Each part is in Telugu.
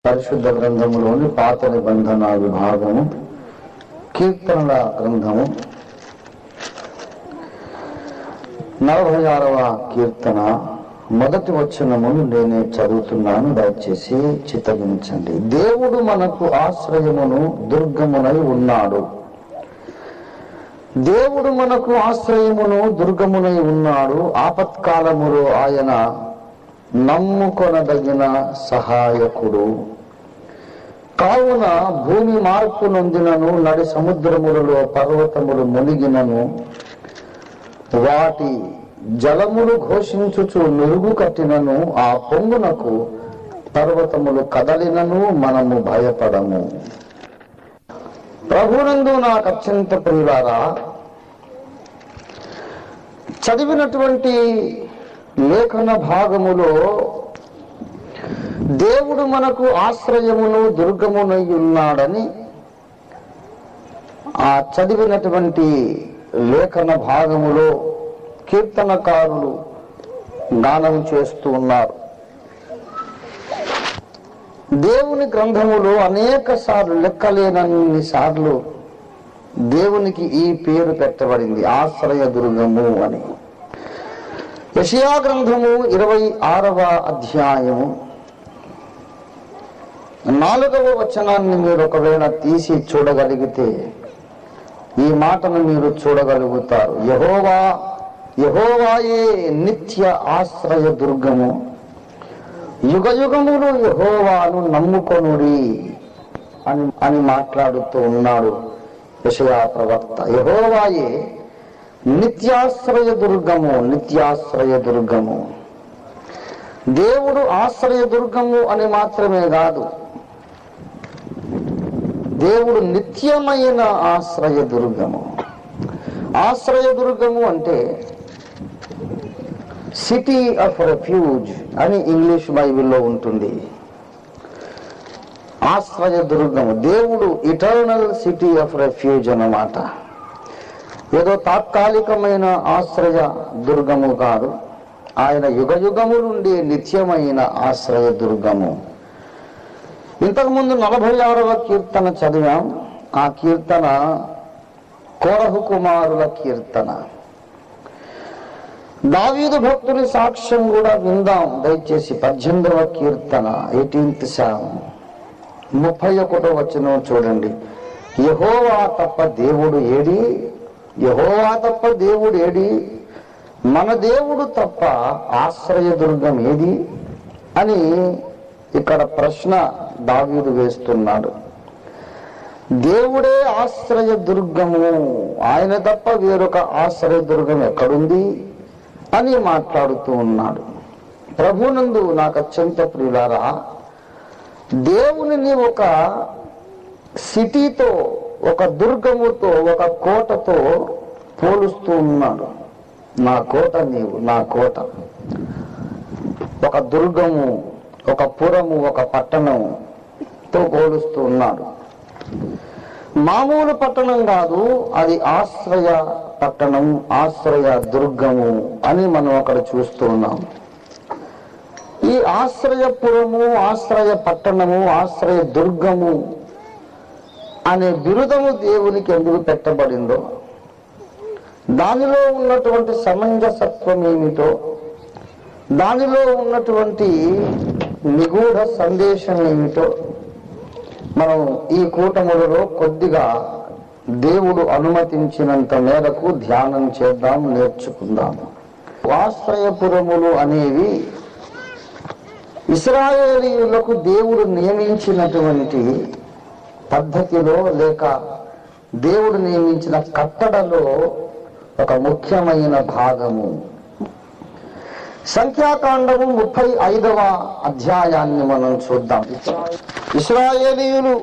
పరిశుద్ధ గ్రంథములోని పాత నిబంధన విభాగము, కీర్తనల గ్రంథము 46వ కీర్తన మొదటి వచనమును నేనే చదువుతున్నాను, దయచేసి చిత్తగించండి. దేవుడు మనకు ఆశ్రయమును దుర్గమునై ఉన్నాడు. దేవుడు మనకు ఆశ్రయమును దుర్గమునై ఉన్నాడు. ఆపత్కాలములో ఆయన నమ్ముకొనదగిన సహాయకుడు. కావున భూమి మార్పు నొందినను, నడి సముద్రములలో పర్వతములు మునిగినను, వాటి జలములు ఘోషించుచు నురుగు కట్టినను, ఆ పొంగునకు పర్వతములు కదలినను మనము భయపడము. ప్రభునందు నాకు అత్యంత ప్రియులారా, చదివినటువంటి లేఖన భాగములో దేవుడు మనకు ఆశ్రయమును దుర్గమునై ఉన్నాడని ఆ చదివినటువంటి లేఖన భాగములో కీర్తనకారులు గానం చేస్తూ ఉన్నారు. దేవుని గ్రంథములో అనేక సార్లు, లెక్కలేనన్ని సార్లు దేవునికి ఈ పేరు పెట్టబడింది, ఆశ్రయ దుర్గము అని. యెషయా గ్రంథము 26వ అధ్యాయము 4వ వచనాన్ని మీరు ఒకవేళ తీసి చూడగలిగితే ఈ మాటను మీరు చూడగలుగుతారు. యెహోవాయే నిత్య ఆశ్రయ దుర్గము, యుగయుగములు యెహోవాను నమ్ముకొనుడి అని మాట్లాడుతూ ఉన్నాడు యెషయా ప్రవక్త. యెహోవాయే నిత్యాశ్రయ దుర్గము, నిత్యాశ్రయ దుర్గము. దేవుడు ఆశ్రయ దుర్గము అని మాత్రమే కాదు, దేవుడు నిత్యమైన ఆశ్రయ దుర్గము. ఆశ్రయ దుర్గము అంటే సిటీ ఆఫ్ రెఫ్యూజ్ అని ఇంగ్లీష్ బైబిల్లో ఉంటుంది. ఆశ్రయ దుర్గము, దేవుడు ఇటర్నల్ సిటీ ఆఫ్ రెఫ్యూజ్ అన్నమాట. ఏదో తాత్కాలికమైన ఆశ్రయ దుర్గము కాదు, ఆయన యుగయుగము నుండి నిత్యమైన ఆశ్రయ దుర్గము. ఇంతకుముందు 46వ కీర్తన చదివాం. ఆ కీర్తన కోరహు కుమారుల కీర్తన. దావీదు భక్తుని సాక్ష్యం కూడా విందాం దయచేసి. 18వ కీర్తన 18th Psalm 31వ వచనం చూడండి. యెహోవా తప్ప దేవుడు ఏడి, యెహోవా తప్ప దేవుడు ఏడి, మన దేవుడు తప్ప ఆశ్రయ దుర్గం ఏది అని ఇక్కడ ప్రశ్న దావీదు వేస్తున్నాడు. దేవుడే ఆశ్రయ దుర్గము, ఆయన తప్ప వేరొక ఆశ్రయ దుర్గం ఎక్కడుంది అని మాట్లాడుతూ ఉన్నాడు. ప్రభునందు నాకు అత్యంత ప్రియులారా, దేవునిని ఒక సిటీతో, ఒక దుర్గముతో, ఒక కోటతో పోలుస్తూ ఉన్నాడు. నా కోట నీవు, నా కోట. ఒక దుర్గము, ఒక పురము, ఒక పట్టణంతో పోలుస్తూ ఉన్నాడు. మామూలు పట్టణం కాదు, అది ఆశ్రయ పట్టణం, ఆశ్రయ దుర్గము అని మనం అక్కడ చూస్తూ ఉన్నాం. ఈ ఆశ్రయపురము, ఆశ్రయ పట్టణము, ఆశ్రయ దుర్గము అనే బిరుదము దేవునికి ఎందుకు పెట్టబడిందో, దానిలో ఉన్నటువంటి సమంజసత్వం ఏమిటో, దానిలో ఉన్నటువంటి నిగూఢ సందేశం ఏమిటో మనం ఈ కూటములలో కొద్దిగా దేవుడు అనుమతించినంత మేరకు ధ్యానం చేద్దాం, నేర్చుకుందాము. ఆశ్రయపురములు అనేవి ఇశ్రాయేలీయులకు దేవుడు నియమించినటువంటి పద్ధతిలో, లేక దేవుడు నియమించిన కట్టడలో ఒక ముఖ్యమైన భాగము. సంఖ్యాకాండము 35వ అధ్యాయాన్ని మనం చూద్దాం. ఇశ్రాయేలీయులు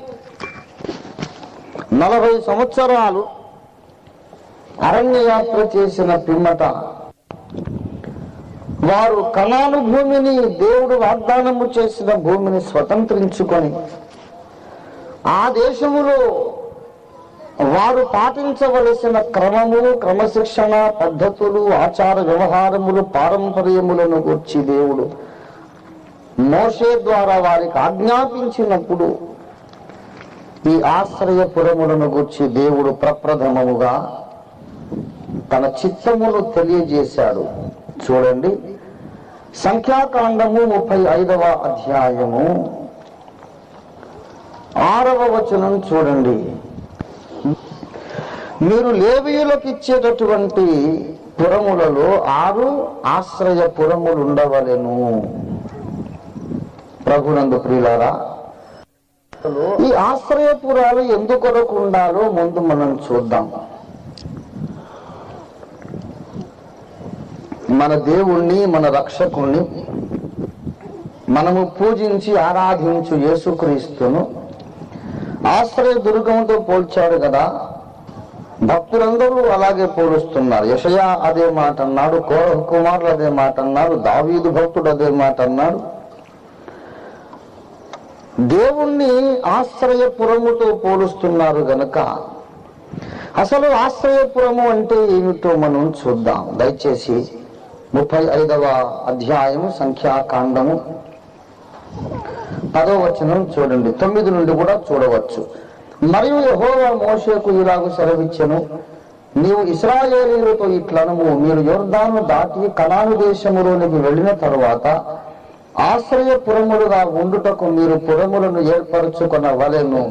40 సంవత్సరాలు అరణ్యయాత్ర చేసిన పిమ్మట వారు కనాను భూమిని, దేవుడు వాగ్దానము చేసిన భూమిని స్వతంత్రించుకొని ఆ దేశములో వారు పాటించవలసిన క్రమము, క్రమశిక్షణ, పద్ధతులు, ఆచార వ్యవహారములు, పారంపర్యములను గూర్చి దేవుడు మోషే ద్వారా వారికి ఆజ్ఞాపించినప్పుడు ఈ ఆశ్రయపురములను గూర్చి దేవుడు ప్రప్రథమముగా తన చిత్తమును తెలియజేశాడు. చూడండి, సంఖ్యాకాండము 35వ అధ్యాయము 6వ వచనం చూడండి. మీరు లేవీయులకు ఇచ్చేటటువంటి పురములలో 6 ఆశ్రయపురములు ఉండవలెను. ప్రభునందు ప్రియులారా, ఈ ఆశ్రయపురాలు ఎందుకొరకు ఉండాలో ముందు మనం చూద్దాం. మన దేవుణ్ణి, మన రక్షకుణ్ణి మనము పూజించి ఆరాధించు యేసుక్రీస్తును ఆశ్రయ దుర్గంతో పోల్చాడు కదా. భక్తులందరూ అలాగే పోలుస్తున్నారు. యెషయా అదే మాట అన్నాడు, కోరహు కుమారులు అదే మాట అన్నారు, దావీదు భక్తుడు అదే మాట అన్నాడు. దేవుణ్ణి ఆశ్రయపురముతో పోలుస్తున్నారు గనక అసలు ఆశ్రయపురము అంటే ఏమిటో మనం చూద్దాం. దయచేసి 35వ అధ్యాయము సంఖ్యాకాండము 10వ వచనం చూడండి. 9 నుండి కూడా చూడవచ్చు. మరియు యెహోవా మోషేకు ఇలాగ సెలవిచ్చెను, నీవు ఇశ్రాయేలీయులతో ఇట్లనము, మీరు యొర్దాను దాటి కనాను దేశములోనికి వెళ్ళిన తరువాత ఆశ్రయపురములుగా ఉండుటకు మీరు పురములను ఏర్పరచుకొనవలెను.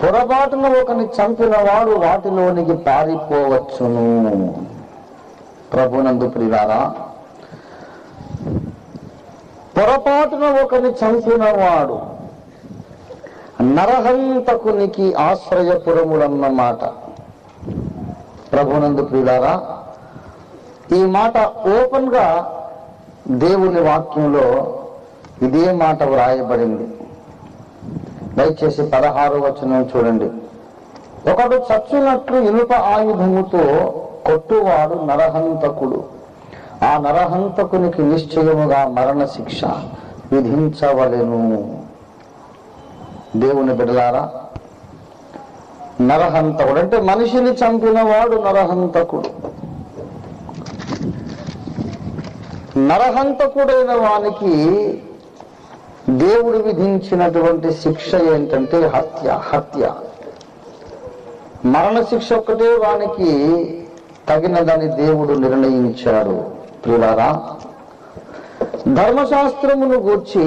పొరపాటున ఒకని చంపిన వాడు వాటిలోనికి పారిపోవచ్చును. ప్రభునందు ప్రియులారా, పొరపాటున ఒకని చంపిన వాడు నరహంతకునికి ఆశ్రయపురములన్నమాట. ప్రభునందు ప్రియులారా, ఈ మాట ఓపెన్ గా దేవుని వాక్యంలో ఇదే మాట వ్రాయబడింది. దయచేసి 16వ వచనం చూడండి. ఒకడు చచ్చునట్లు ఇనుప ఆయుధముతో కొట్టువాడు నరహంతకుడు. ఆ నరహంతకునికి నిశ్చయముగా మరణ శిక్ష విధించవలెను. దేవుని బిడ్డలారా, నరహంతకుడు అంటే మనిషిని చంపిన వాడు నరహంతకుడు. నరహంతకుడైన వానికి దేవుడు విధించినటువంటి శిక్ష ఏంటంటే హత్య. మరణ శిక్ష ఒక్కటే వానికి తగినదని దేవుడు నిర్ణయించాడు. ప్రియులారా, ధర్మశాస్త్రమును గూర్చి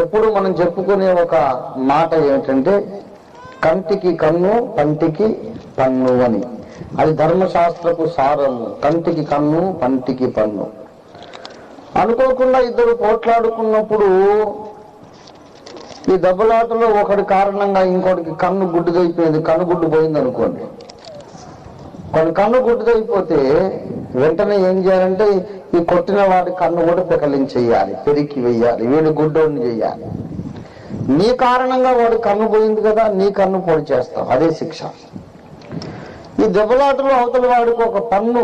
ఎప్పుడు మనం చెప్పుకునే ఒక మాట ఏమిటంటే కంటికి కన్ను, పంటికి పన్ను అని. అది ధర్మశాస్త్రపు సారము. కంటికి కన్ను, పంటికి పన్ను. అనుకోకుండా ఇద్దరు పోట్లాడుకున్నప్పుడు ఈ దెబ్బలాటలో ఒకటి కారణంగా ఇంకోటికి కన్ను గుడ్డుదైపోయింది, కన్నుగుడ్డు పోయింది అనుకోండి. కొన్ని కన్ను గుడ్డుదైపోతే వెంటనే ఏం చేయాలంటే ఈ కొట్టిన వాడి కన్ను కూడా పెకలించేయాలి, పెరికి వెయ్యాలి, వీడి గుడ్డోడిని చెయ్యాలి. నీ కారణంగా వాడు కన్ను పోయింది కదా, నీ కన్ను పొడి చేస్తావు, అదే శిక్ష. ఈ దెబ్బలాటలో అవతల వాడికి ఒక పన్ను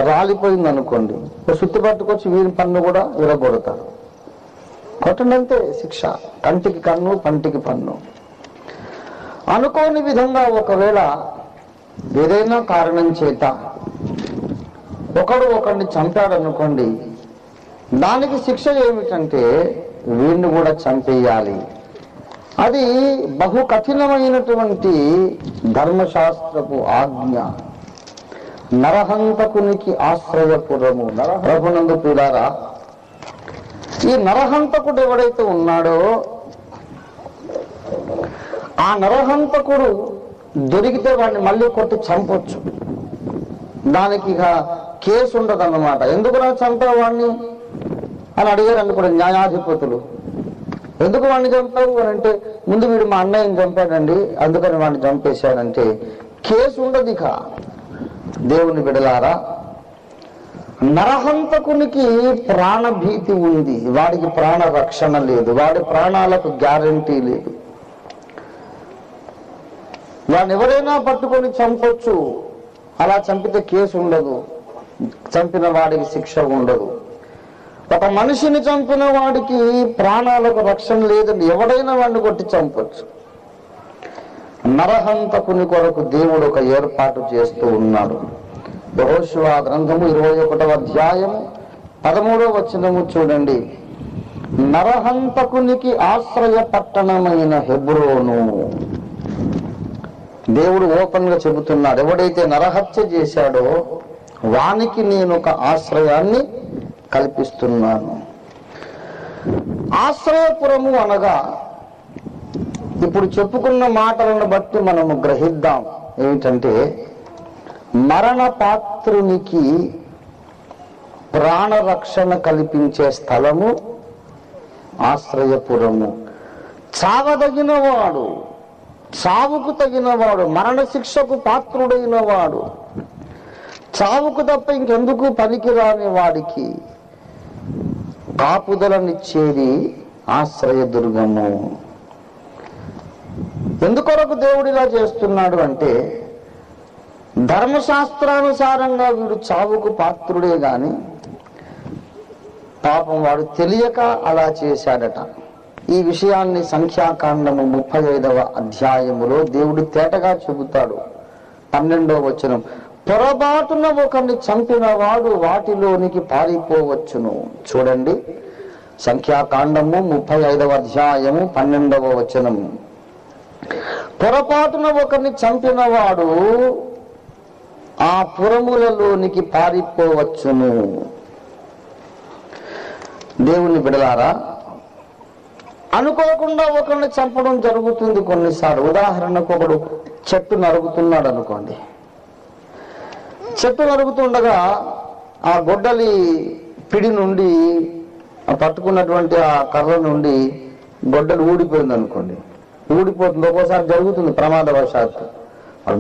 రాలిపోయింది అనుకోండి, సుత్తి పట్టుకొచ్చి వీరి పన్ను కూడా విరగొడతారు. కొట్టడంతే శిక్ష. కంటికి కన్ను, పంటికి పన్ను. అనుకోని విధంగా ఒకవేళ ఏదైనా కారణం చేత ఒకడిని చంపాడనుకోండి, దానికి శిక్ష ఏమిటంటే వీడిని కూడా చంపేయాలి. అది బహు కఠినమైనటువంటి ధర్మశాస్త్రపు ఆజ్ఞ. నరహంతకునికి ఆశ్రయపురము. ప్రభునందు ప్రియులారా, ఈ నరహంతకుడు ఎవడైతే ఉన్నాడో ఆ నరహంతకుడు దొరికితే వాడిని మళ్ళీ కొట్టి చంపొచ్చు. దానికి ఇక కేసు ఉండదు అన్నమాట. ఎందుకు నా చంపావు వాడిని అని అడిగారు అనుకోండి న్యాయాధిపతులు. ఎందుకు వాడిని చంపావు అని అంటే, ముందు వీడు మా అన్నయ్యని చంపాడండి అందుకని వాడిని చంపేశాడంటే కేసు ఉండదు. ఇక దేవుని బిడలారా, నరహంతకునికి ప్రాణభీతి ఉంది, వాడికి ప్రాణ రక్షణ లేదు, వాడి ప్రాణాలకు గ్యారంటీ లేదు. వాడిని ఎవరైనా పట్టుకొని చంపొచ్చు, అలా చంపితే కేసు ఉండదు, చంపిన వాడికి శిక్ష ఉండదు. ఒక మనిషిని చంపిన వాడికి ప్రాణాలకు రక్షణ లేదని ఎవడైనా వాడిని కొట్టి చంపొచ్చు. నరహంతకుని కొరకు దేవుడు ఒక ఏర్పాటు చేస్తూ ఉన్నాడు. యెహోషువ గ్రంథము 21వ అధ్యాయం 13వ వచనము చూడండి. నరహంతకునికి ఆశ్రయ పట్టణమైన హెబ్రోను. దేవుడు ఓపెన్ గా చెబుతున్నాడు, ఎవడైతే నరహత్య చేశాడో వానికి నేను ఒక ఆశ్రయాన్ని కల్పిస్తున్నాను. ఆశ్రయపురము అనగా ఇప్పుడు చెప్పుకున్న మాటలను బట్టి మనము గ్రహిద్దాం ఏమిటంటే, మరణ పాత్రునికి ప్రాణరక్షణ కల్పించే స్థలము ఆశ్రయపురము. చావదగిన వాడు, చావుకు తగినవాడు, మరణశిక్షకు పాత్రుడైన వాడు, చావుకు తప్ప ఇంకెందుకు పనికిరాని వాడికి కాపుదలనిచ్చేది ఆశ్రయదుర్గము. ఎందుకొరకు దేవుడు ఇలా చేస్తున్నాడు అంటే, ధర్మశాస్త్రానుసారంగా వీడు చావుకు పాత్రుడే గాని పాపం వాడు తెలియక అలా చేశాడట. ఈ విషయాన్ని సంఖ్యాకాండము 35వ అధ్యాయములో దేవుడు తేటగా చెబుతాడు. 12వ వచనం, పొరపాటున ఒకరిని చంపిన వాడు వాటిలోనికి పారిపోవచ్చును. చూడండి, సంఖ్యాకాండము 35వ అధ్యాయము 12వ వచనం. పొరపాటున ఒకరిని చంపిన వాడు ఆ పురములలోనికి పారిపోవచ్చును. దేవుని బిడలారా, అనుకోకుండా ఒకరిని చంపడం జరుగుతుంది కొన్నిసార్లు. ఉదాహరణకు ఒకడు చెట్టు నరుగుతున్నాడు అనుకోండి. చెట్టు నరుగుతుండగా ఆ గొడ్డలి పిడి నుండి పట్టుకున్నటువంటి ఆ కర్ర నుండి గొడ్డలి ఊడిపోయింది అనుకోండి. ఊడిపోతుంది, ఒక్కోసారి జరుగుతుంది ప్రమాదవశాత్తు.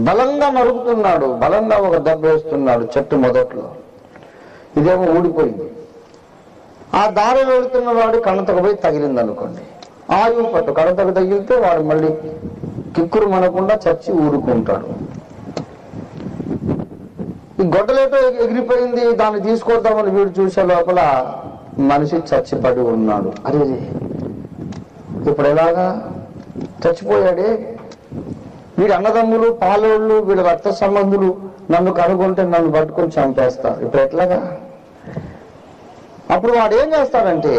బలంగా నరుగుతున్నాడు, బలంగా ఒక దెబ్బ వేస్తున్నాడు చెట్టు మొదట్లో, ఇదేమో ఊడిపోయింది. ఆ దారిలో వెళుతున్న వాడు కణతకు పోయి తగిలింది అనుకోండి. ఆయువు పట్టు కణతకు తగిలితే వాడు మళ్ళీ కిక్కురు మనకుండా చచ్చి ఊరుకుంటాడు. ఈ గొడ్డలేటో ఎగిరిపోయింది, దాన్ని తీసుకొద్దామని వీడు చూసే లోపల మనిషి చచ్చిపడి ఉన్నాడు. అరే, ఇప్పుడు ఎలాగా చచ్చిపోయాడే, వీడి అన్నదమ్ములు పాలోళ్ళు వీళ్ళ రక్త సంబంధులు నన్ను కనుగొంటే నన్ను పట్టుకొని చంపేస్తారు, ఇప్పుడు ఎట్లాగా? అప్పుడు వాడు ఏం చేస్తాడంటే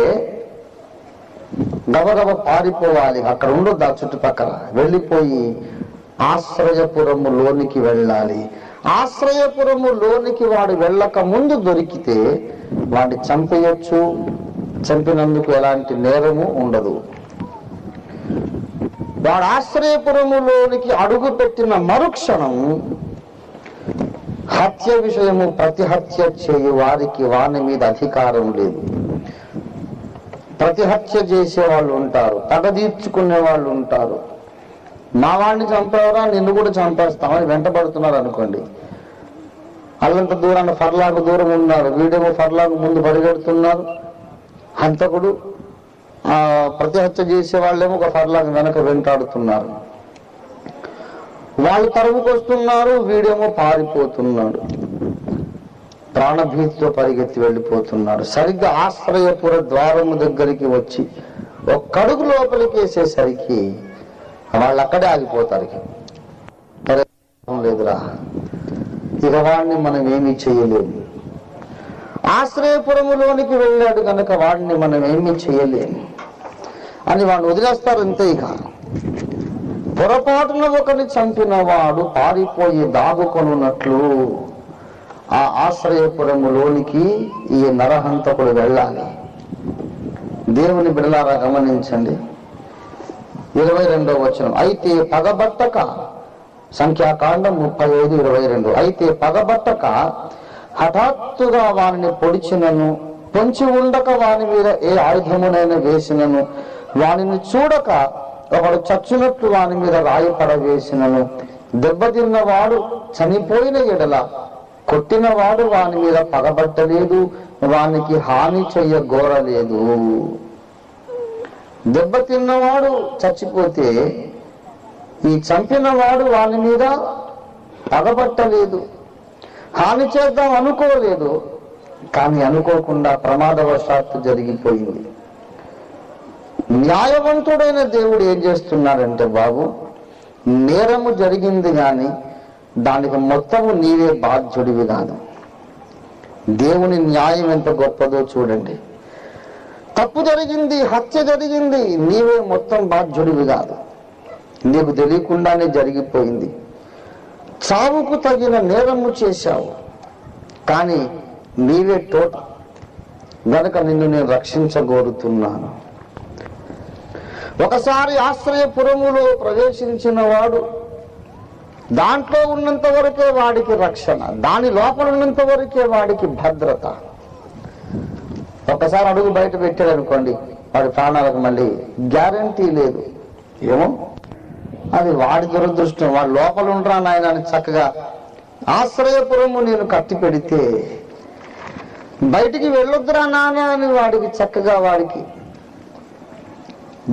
గబగబ పారిపోవాలి, అక్కడ ఉండొద్దు, ఆ చుట్టుపక్కల వెళ్ళిపోయి ఆశ్రయపురము లోనికి వెళ్ళాలి. ఆశ్రయపురము లోనికి వాడు వెళ్ళక ముందు దొరికితే వాడిని చంపేయచ్చు, చంపినందుకు ఎలాంటి నేరము ఉండదు. వాడు ఆశ్రయపురములోనికి అడుగు పెట్టిన మరుక్షణం హత్య విషయము ప్రతి హత్య చేయు వారికి వాని మీద అధికారం లేదు. ప్రతి హత్య చేసే వాళ్ళు ఉంటారు, పగ తీర్చుకునే వాళ్ళు ఉంటారు. మా వాడిని చంపేవరా, నిన్ను కూడా చంపేస్తామని వెంటబడుతున్నారు అనుకోండి. అల్లంత దూరాన్ని ఫర్లాగు దూరం ఉన్నారు, వీడేమో ఫర్లాగు ముందు పరిగెడుతున్నారు. హంతకుడు ప్రతి హత్య చేసే వాళ్ళేమో ఒక ఫర్లాగు వెనక వెంటాడుతున్నారు. వాళ్ళు తరుముకొస్తున్నారు, వీడేమో పారిపోతున్నాడు, ప్రాణభీతితో పరిగెత్తి వెళ్ళిపోతున్నాడు. సరిగ్గా ఆశ్రయపుర ద్వారము దగ్గరికి వచ్చి ఒక్కడుగు లోపలికి వేసేసరికి వాళ్ళు అక్కడే ఆగిపోతారు. లేదురా, ఇక వాడిని మనం ఏమీ చేయలేము. ఆశ్రయపురములోనికి వెళ్ళాడు కనుక వాడిని మనం ఏమీ చేయలేము అని వాడిని వదిలేస్తారు అంతే. ఇక పొరపాటున ఒకరిని చంపిన వాడు పారిపోయి దాగుకొనున్నట్లు ఆ ఆశ్రయపురములోనికి ఈ నరహంతకుడు వెళ్ళాలి. దేవుని బిడలారా గమనించండి, 22వ వచనం. అయితే పగబట్టక, సంఖ్యాకాండం 35:22. అయితే పగబట్టక హఠాత్తుగా వానిని పొడిచినను, పొంచి ఉండక వాని మీద ఏ ఆయుధమునైనా వేసినను, వానిని చూడక ఒకడు చచ్చినట్లు వాని మీద రాయిపడ వేసినను, దెబ్బతిన్నవాడు చనిపోయిన ఎడల కొట్టినవాడు వాని మీద పగబట్టలేదు, వానికి హాని చెయ్యగోరలేదు. దెబ్బతిన్నవాడు చచ్చిపోతే ఈ చంపినవాడు వాని మీద పగబట్టలేదు, హాని చేద్దాం అనుకోలేదు, కానీ అనుకోకుండా ప్రమాదవశాత్తు జరిగిపోయింది. న్యాయవంతుడైన దేవుడు ఏం చేస్తున్నాడంటే, బాబు నేరము జరిగింది కానీ దానికి మొత్తము నీవే బాధ్యుడివి కాదు. దేవుని న్యాయం ఎంత గొప్పదో చూడండి. తప్పు జరిగింది, హత్య జరిగింది, నీవే మొత్తం బాధ్యుడివి కాదు, నీకు తెలియకుండానే జరిగిపోయింది. చావుకు తగిన నేరము చేశావు, కానీ నీవే టోటల్ గనక నిన్ను నేను రక్షించగోరుతున్నాను. ఒకసారి ఆశ్రయపురములో ప్రవేశించిన వాడు దాంట్లో ఉన్నంత వరకే వాడికి రక్షణ, దాని లోపల ఉన్నంత వరకే వాడికి భద్రత. ఒకసారి అడుగు బయట పెట్టాడు అనుకోండి, వాడి ప్రాణాలకు మళ్ళీ గ్యారంటీ లేదు. ఏమో అది వాడి దురదృష్టం. వాడు లోపల ఉండరా నాయన అని చక్కగా ఆశ్రయపురము నేను కట్టి పెడితే, బయటికి వెళ్ళొద్దురా నాన్న అని వాడికి చక్కగా వాడికి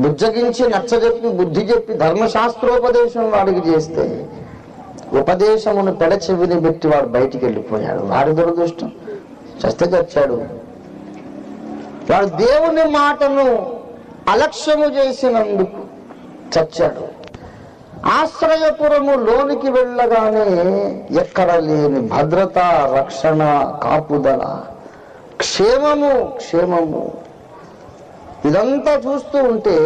బుజ్జగించి నచ్చజెప్పి బుద్ధి చెప్పి ధర్మశాస్త్రోపదేశం వాడికి చేస్తే, ఉపదేశమును పెడచెవిని పెట్టి వాడు బయటికి వెళ్ళిపోయాడు. వాడి దురదృష్టం, చస్తే చచ్చాడు. వాడు దేవుని మాటను అలక్ష్యము చేసినందుకు చచ్చాడు. ఆశ్రయపురము లోనికి వెళ్ళగానే ఎక్కడ లేని భద్రత, రక్షణ, కాపుదల, క్షేమము. ఇదంతా చూస్తూ ఉంటే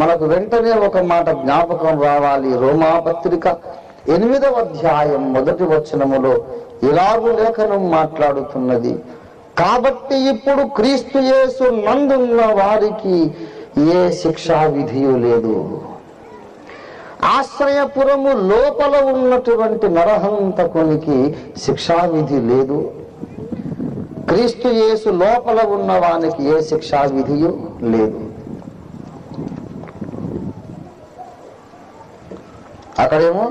మనకు వెంటనే ఒక మాట జ్ఞాపకం రావాలి. రోమాపత్రిక 8వ అధ్యాయం 1వ వచనములో ఇలాగు లేఖనం మాట్లాడుతున్నది, కాబట్టి ఇప్పుడు క్రీస్తు యేసు నందున్న వారికి ఏ శిక్షా విధియు లేదు. ఆశ్రయపురము లోపల ఉన్నటువంటి నరహంతకునికి శిక్షావిధి లేదు. క్రీస్తు యేసు లోపల ఉన్న వానికి ఏ శిక్షా విధియు లేదు. అక్కడేమో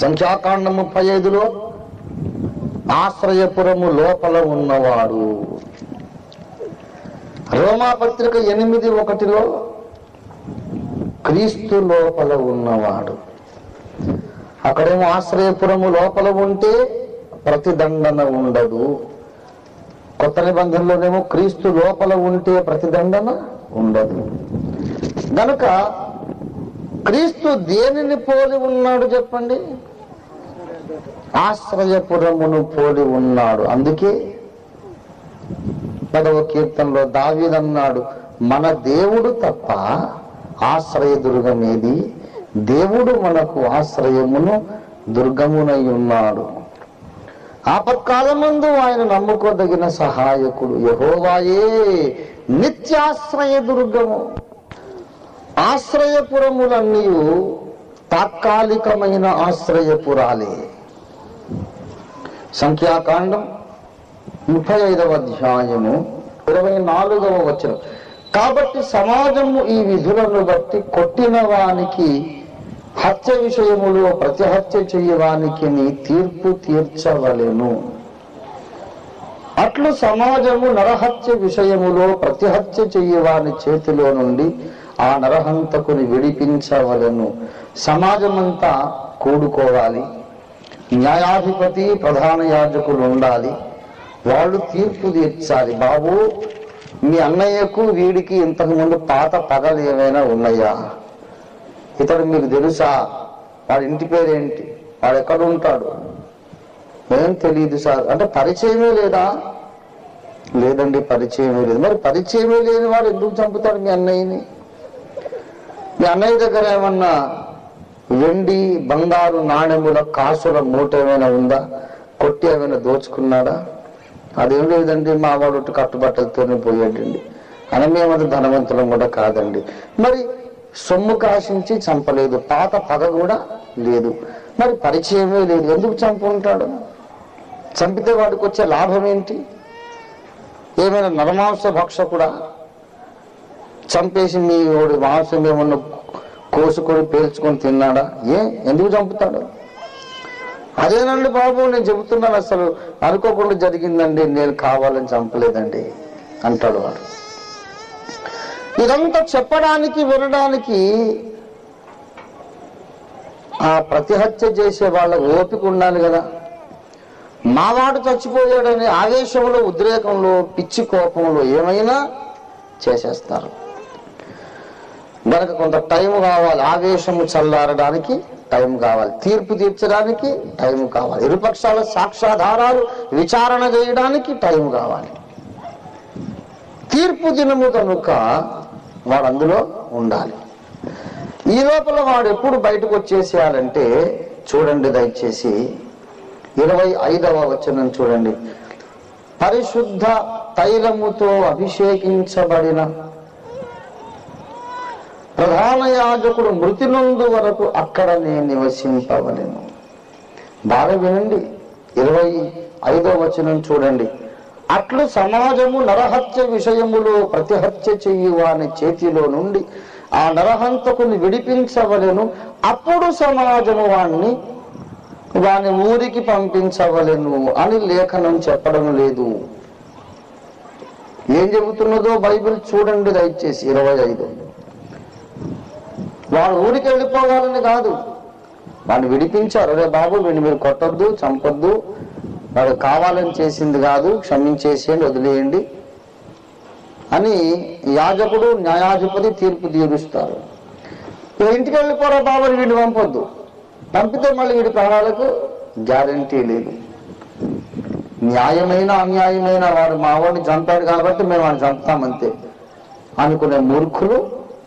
సంఖ్యాకాండం 35లో ఆశ్రయపురము లోపల ఉన్నవాడు, రోమాపత్రిక 8:1లో క్రీస్తు లోపల ఉన్నవాడు. అక్కడేమో ఆశ్రయపురము లోపల ఉంటే ప్రతిదండన ఉండదు. కొత్త నిబంధనలోనేమో క్రీస్తు లోపల ఉంటే ప్రతిదండన ఉండదు. గనుక క్రీస్తు దేనిని పోలి ఉన్నాడు చెప్పండి? ఆశ్రయపురమును పోలి ఉన్నాడు. అందుకే 10వ కీర్తనలో దావీదన్నాడు, మన దేవుడు తప్ప ఆశ్రయ దుర్గమేది, దేవుడు మనకు ఆశ్రయమును దుర్గమునై ఉన్నాడు. ఆపత్కాలమందు ఆయన నమ్ముకోదగిన సహాయకుడు. యెహోవాయే నిత్యాశ్రయ దుర్గము. ఆశ్రయపురములన్నీ తాత్కాలికమైన ఆశ్రయపురాలే. సంఖ్యాకాండం 35వ అధ్యాయము 24వ వచనం, కాబట్టి సమాజము ఈ విధులను బట్టి కొట్టిన వానికి హత్య విషయములో ప్రతిహత్య చేయవానికి తీర్పు తీర్చవలెను. అట్లు సమాజము నరహత్య విషయములో ప్రతిహత్య చేయవాని చేతిలో నుండి ఆ నరహంతకుని విడిపించవలెను. సమాజమంతా కూడుకోవాలి. న్యాయాధిపతి, ప్రధాన యాజకులు ఉండాలి. వాళ్ళు తీర్పు తీర్చాలి. బాబు, మీ అన్నయ్యకు వీడికి ఇంతకుముందు పాత పగలు ఏమైనా ఉన్నాయా? ఇతడు మీకు తెలుసా? వాడి ఇంటి పేరేంటి? వాడు ఎక్కడ ఉంటాడు? ఏం తెలియదు సార్ అంటే పరిచయమే లేదా? లేదండి, పరిచయమే లేదు. మరి పరిచయమే లేని వాడు ఎందుకు చంపుతాడు మీ అన్నయ్యని? మీ అన్నయ్య దగ్గర ఏమన్నా వెండి, బంగారు నాణెముల, కాసుల మూట ఏమైనా ఉందా? కొట్టి ఏమైనా దోచుకున్నాడా? అదేం లేదండి, మా వాడు కట్టుబట్టలతోనే పోయాడండి అని. మేమంత ధనవంతులం కూడా కాదండి. మరి సొమ్ము కాశించి చంపలేదు, పాత పగ కూడా లేదు, మరి పరిచయమే లేదు, ఎందుకు చంపుకుంటాడు? చంపితే వాడికి వచ్చే లాభం ఏంటి? ఏమైనా నరమాంస భక్షకుడా? చంపేసి మీ వాడి మాంసం ఏమన్నా కోసుకొని పేల్చుకొని తిన్నాడా? ఎందుకు చంపుతాడు? అదేనండి బాబు, నేను చెబుతున్నాను, అసలు అనుకోకుండా జరిగిందండి, నేను కావాలని చంపలేదండి అంటాడు వాడు. ఇదంతా చెప్పడానికి, వినడానికి ఆ ప్రతిహత్య చేసే వాళ్ళ ఓపిక ఉండాలి కదా. మావాడు చచ్చిపోయాడని ఆవేశంలో, ఉద్రేకంలో, పిచ్చి కోపంలో ఏమైనా చేసేస్తారు. గనక కొంత టైం కావాలి, ఆవేశము చల్లారడానికి టైం కావాలి, తీర్పు తీర్చడానికి టైం కావాలి, ఇరుపక్షాల సాక్ష్యాధారాలు విచారణ చేయడానికి టైం కావాలి. తీర్పు దినము కనుక వాడు అందులో ఉండాలి. ఈ లోపల వాడు ఎప్పుడు బయటకు వచ్చేసేయాలంటే చూడండి దయచేసి 25వ వచనం చూడండి. పరిశుద్ధ తైలముతో అభిషేకించబడిన ప్రధాన యాజకుడు మృతి నొందు వరకు అక్కడనే నివసింపవలెను. బాగా వినండి, 25వ వచనం చూడండి. అట్లు సమాజము నరహత్య విషయములో ప్రతిహత్య చెయ్యువాని చేతిలో నుండి ఆ నరహంతకుని విడిపించవలెను. అప్పుడు సమాజము వాని ఊరికి పంపించవలెను అని లేఖనం చెప్పడం లేదు. ఏం చెబుతున్నదో బైబిల్ చూడండి దయచేసి. 25 వాడు ఊరికి వెళ్ళిపోవాలని కాదు, వాడిని విడిపించారు. అరే బాబు, వీడిని మీరు కొట్టొద్దు, చంపొద్దు, వాడు కావాలని చేసింది కాదు, క్షమించేసేయండి, వదిలేయండి అని యాజకుడు న్యాయాధిపతి తీర్పు తీరుస్తారు. ఇంటికి వెళ్ళిపోరా బాబు అని వీడిని పంపొద్దు, పంపితే మళ్ళీ వీడి ప్రాణాలకు గ్యారంటీ లేదు. న్యాయమైన అన్యాయమైన వాడు మా వాడిని చంపాడు కాబట్టి మేము వాడిని చంపుతామంతే అనుకునే మూర్ఖులు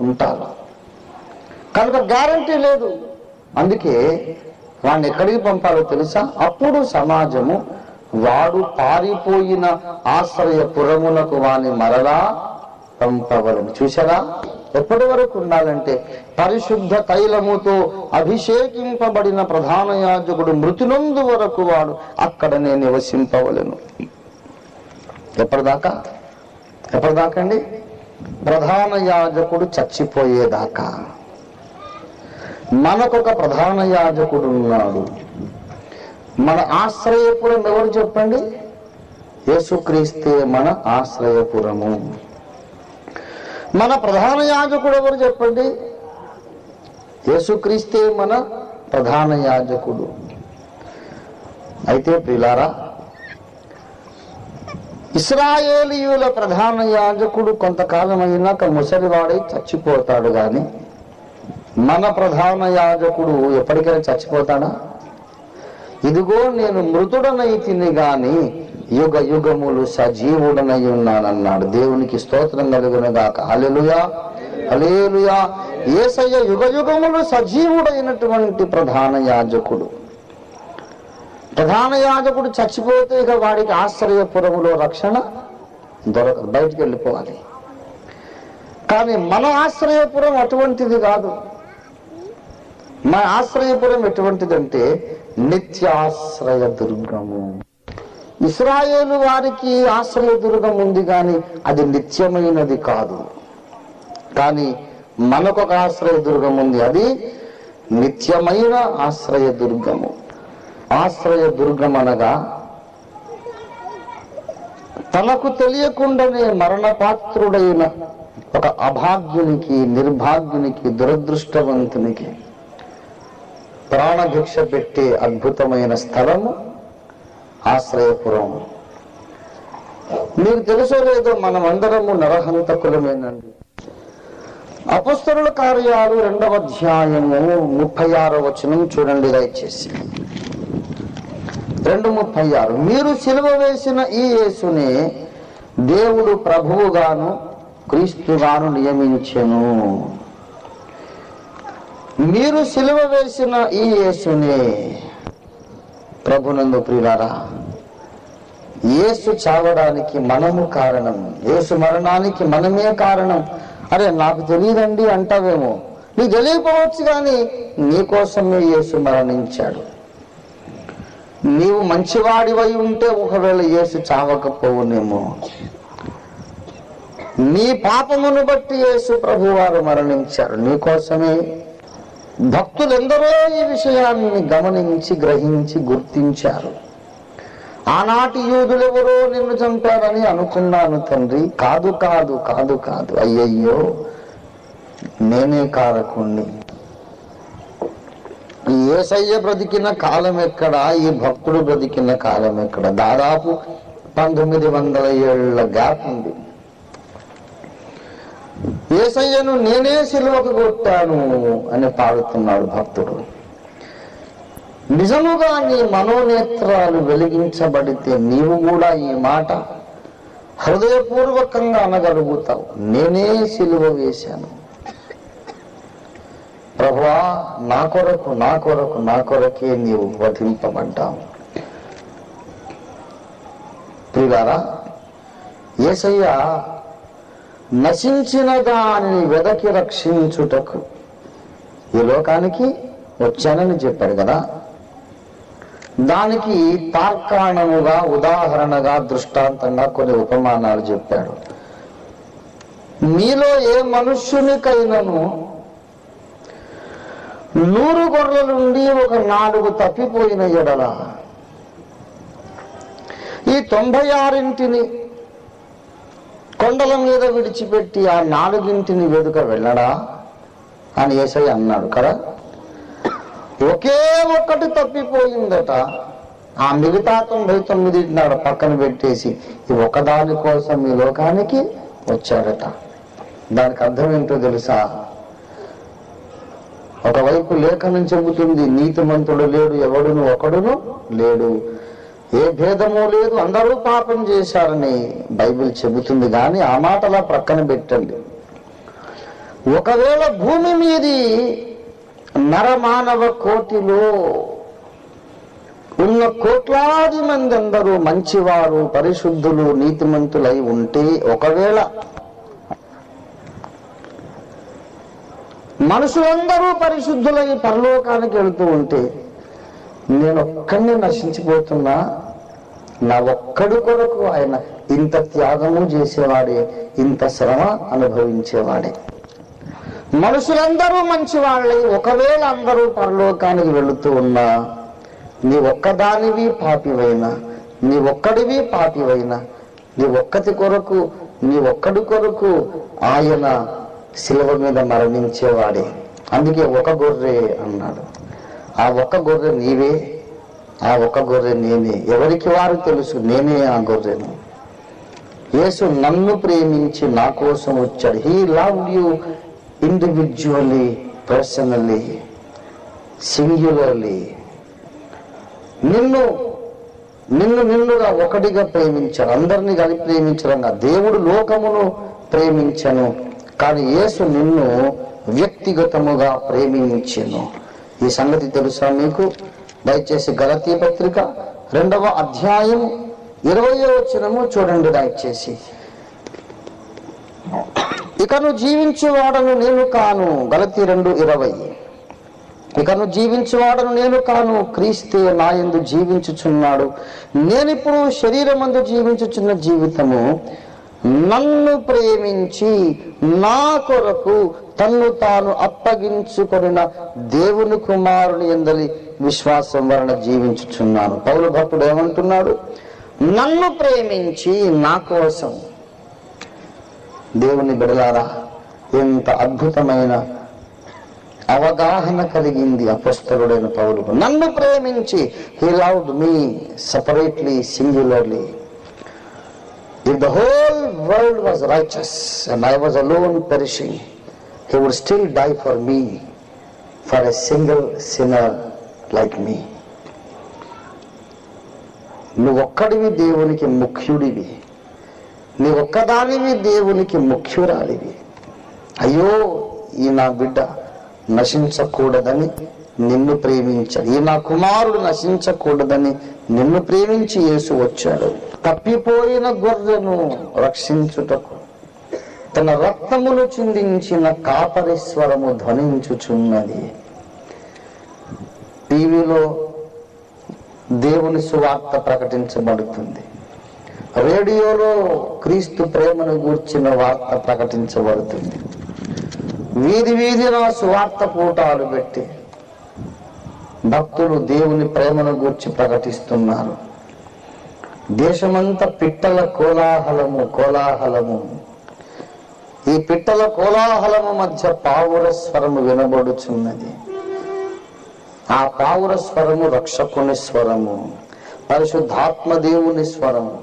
ఉంటారు. కనుక గ్యారంటీ లేదు. అందుకే వాడిని ఎక్కడికి పంపాలో తెలుసా? అప్పుడు సమాజము వాడు పారిపోయిన ఆశ్రయపురమునకు వాని మరలా పంపవలను. చూసారా, ఎప్పటి వరకు ఉండాలంటే పరిశుద్ధ తైలముతో అభిషేకింపబడిన ప్రధాన యాజకుడు మృతి నొందు వరకు వాడు అక్కడనే నివసింపవలను. ఎప్పటిదాకా అండి? ప్రధాన యాజకుడు చచ్చిపోయేదాకా. మనకొక ప్రధాన యాజకుడు ఉన్నాడు. మన ఆశ్రయపురం ఎవరు చెప్పండి? యేసుక్రీస్తే మన ఆశ్రయపురము. మన ప్రధాన యాజకుడు ఎవరు చెప్పండి? యేసుక్రీస్తే మన ప్రధాన యాజకుడు. అయితే ప్రియులారా, ఇశ్రాయేలీయుల ప్రధాన యాజకుడు కొంతకాలం అయినాక ముసలివాడై చచ్చిపోతాడు. గాని మన ప్రధాన యాజకుడు ఎప్పటికైనా చచ్చిపోతాడా? ఇదిగో నేను మృతుడనైతిని గాని యుగ యుగములు సజీవుడనై ఉన్నానన్నాడు. దేవునికి స్తోత్రం కలుగునుగాక. హల్లెలూయా, హల్లెలూయా. యేసయ్య యుగ యుగములు సజీవుడైనటువంటి ప్రధాన యాజకుడు. ప్రధాన యాజకుడు చచ్చిపోతే ఇక వాడికి ఆశ్రయపురములో రక్షణ దొరకదు, బయటికి వెళ్ళిపోవాలి. కానీ మన ఆశ్రయపురం అటువంటిది కాదు. మన ఆశ్రయపురం ఎటువంటిదంటే నిత్యాశ్రయ దుర్గము. ఇశ్రాయేలు వారికి ఆశ్రయ దుర్గం ఉంది కానీ అది నిత్యమైనది కాదు. కానీ మనకొక ఆశ్రయ దుర్గం ఉంది, అది నిత్యమైన ఆశ్రయ దుర్గము. ఆశ్రయ దుర్గం అనగా తనకు తెలియకుండానే మరణపాత్రుడైన ఒక అభాగ్యునికి, నిర్భాగ్యునికి, దురదృష్టవంతునికి ప్రాణభిక్ష పెట్టే అద్భుతమైన స్థలము ఆశ్రయపురం. మీకు తెలుసో లేదో మనమందరము నరహంతకులమేనండి. అపొస్తలుల కార్యాలు 2వ అధ్యాయము 36వ వచనం చూడండి దయచేసి. 2:36. మీరు సిలువ వేసిన ఈ యేసునే దేవుడు ప్రభువుగాను క్రీస్తుగాను నియమించెను. మీరు సిలువ వేసిన ఈ యేసునే. ప్రభునందు ప్రియులారా, యేసు చావడానికి మనము కారణం, యేసు మరణానికి మనమే కారణం. అరే నాకు తెలియదండి అంటావేమో, నీకు తెలియకపోవచ్చు కానీ నీకోసమే యేసు మరణించాడు. నీవు మంచివాడివై ఉంటే ఒకవేళ యేసు చావకపోవునేమో. నీ పాపమును బట్టి యేసు ప్రభువారు మరణించారు నీకోసమే. భక్తులెందరో ఈ విషయాన్ని గమనించి, గ్రహించి, గుర్తించారు. ఆనాటి యూదులెవరో నిన్ను చంపారని అనుకున్నాను తండ్రి. కాదు కాదు కాదు కాదు, అయ్యయ్యో నేనే కారకుణ్ణి. ఈ యేసయ్య బ్రతికిన కాలం ఎక్కడ, ఈ భక్తుడు బ్రతికిన కాలం ఎక్కడ? దాదాపు 1900 ఏళ్ల గ్యాప్ ఉంది. యేసయ్యను నేనే సిలువకు కొట్టాను అని పాడుతున్నాడు భక్తుడు. నిజముగా నీ మనోనేత్రాలు వెలిగించబడితే నీవు కూడా ఈ మాట హృదయపూర్వకంగా అనగలుగుతావు, నేనే సిలువ వేశాను ప్రభువా, నా కొరకు నా కొరకు నా కొరకే నీవు వధింపబడ్డావు. ప్రియులారా, యేసయ్య నశించిన దానిని వెదకి రక్షించుటకు ఈ లోకానికి వచ్చానని చెప్పాడు కదా. దానికి తార్కాణముగా, ఉదాహరణగా, దృష్టాంతంగా కొన్ని ఉపమానాలు చెప్పాడు. మీలో ఏ మనుష్యునికైనను 100 గొర్రెల నుండి 4 తప్పిపోయిన ఎడల ఈ 96 కొండల మీద విడిచిపెట్టి ఆ 4 వెదుక వెళ్ళడా అని యేసయ్య అన్నాడు కదా. ఒకే ఒక్కటి తప్పిపోయిందట. ఆ మిగతా 99 పక్కన పెట్టేసి ఈ ఒక్కదాని కోసం ఈ లోకానికి వచ్చాడట. దానికి అర్థం ఏంటో తెలుసా? ఒకవైపు లేఖనం చెబుతుంది, నీతిమంతుడు లేడు, ఎవడును ఒకడును లేడు, ఏ భేదము లేదు, అందరూ పాపం చేశారని బైబిల్ చెబుతుంది. కానీ ఆ మాటలా ప్రక్కన పెట్టండి. ఒకవేళ భూమి మీది నరమానవ కోటిలో ఉన్న కోట్లాది మంది అందరూ మంచివారు, పరిశుద్ధులు, నీతిమంతులై ఉంటే, ఒకవేళ మనుషులందరూ పరిశుద్ధులై పరలోకానికి వెళుతూ ఉంటే, నేను ఒక్కడిని నశించిపోతున్నా, నా ఒక్కడి కొరకు ఆయన ఇంత త్యాగము చేసేవాడే, ఇంత శ్రమ అనుభవించేవాడే. మనుషులందరూ మంచి వాళ్ళే, ఒకవేళ అందరూ పరలోకానికి వెళుతూ ఉన్నా, నీ ఒక్కదానివి పాపివైనా, నీ ఒక్కడివి పాపివైనా, నీ ఒక్కడి కొరకు ఆయన శిలువ మీద మరణించేవాడే. అందుకే ఒక గొర్రె అన్నాడు. ఆ ఒక్క గొర్రె నీవే, ఆ ఒక్క గొర్రె నేనే. ఎవరికి వారు తెలుసు, నేనే ఆ గొర్రెను. యేసు నన్ను ప్రేమించి నా కోసం వచ్చాడు. He loved you individually, personally, singularly. నిన్నుగా ఒకటిగా ప్రేమించాడు. అందరినీ కలిపి ప్రేమించడంగా దేవుడు లోకమును ప్రేమించను, కానీ యేసు నిన్ను వ్యక్తిగతముగా ప్రేమించెను. ఈ సంగతి తెలుసా మీకు? దయచేసి గలతీ పత్రిక 2వ అధ్యాయం 20వ వచనము చూడండి దయచేసి. ఇకను జీవించువాడను నేను కాను, గలతీ 2:20. ఇకను జీవించువాడను నేను కాను, క్రీస్తే నా యందు జీవించుచున్నాడు. నేనిప్పుడు శరీరమందు జీవించుచున్న జీవితము నన్ను ప్రేమించి నా కొరకు తన్ను తాను అప్పగించుకొనిన దేవుని కుమారుని యందలి విశ్వాసం వలన జీవించుచున్నాను. పౌలు భక్తుడు ఏమంటున్నాడు? నన్ను ప్రేమించి నా కోసం. దేవుని బిడలారా, ఎంత అద్భుతమైన అవగాహన కలిగింది అపొస్తలుడైన పౌలుకు. నన్ను ప్రేమించి, he loved me separately, singularly. If the whole world was righteous and I was alone perishing, he would still die for me, for a single sinner like me. నువ్వొక్కడివి దేవునికి ముఖ్యుడివి, నీ ఒక్కదానివి దేవునికి ముఖ్యురాలివి. అయ్యో, ఈ నా బిడ్డ నశించకూడదని నిన్ను ప్రేమించాడు. ఈ నా కుమారుడు నశించకూడదని నిన్ను ప్రేమించి యేసు వచ్చాడు. తప్పిపోయిన గొర్రెను రక్షించుటకు తన రక్తమును చిందించిన కాపరి స్వరము ధ్వనించుచున్నది. టీవీలో దేవుని సువార్త ప్రకటించబడుతుంది, రేడియోలో క్రీస్తు ప్రేమను గూర్చిన వార్త ప్రకటించబడుతుంది, వీధి వీధిన సువార్త పూటాలు పెట్టి భక్తులు దేవుని ప్రేమను గూర్చి ప్రకటిస్తున్నారు. దేశమంతా పిట్టల కోలాహలము. ఈ పిట్టల కోలాహలము మధ్య పావుర స్వరము వినబడుచున్నది. ఆ పావుర స్వరము రక్షకుని స్వరము, పరిశుద్ధాత్మ దేవుని స్వరము.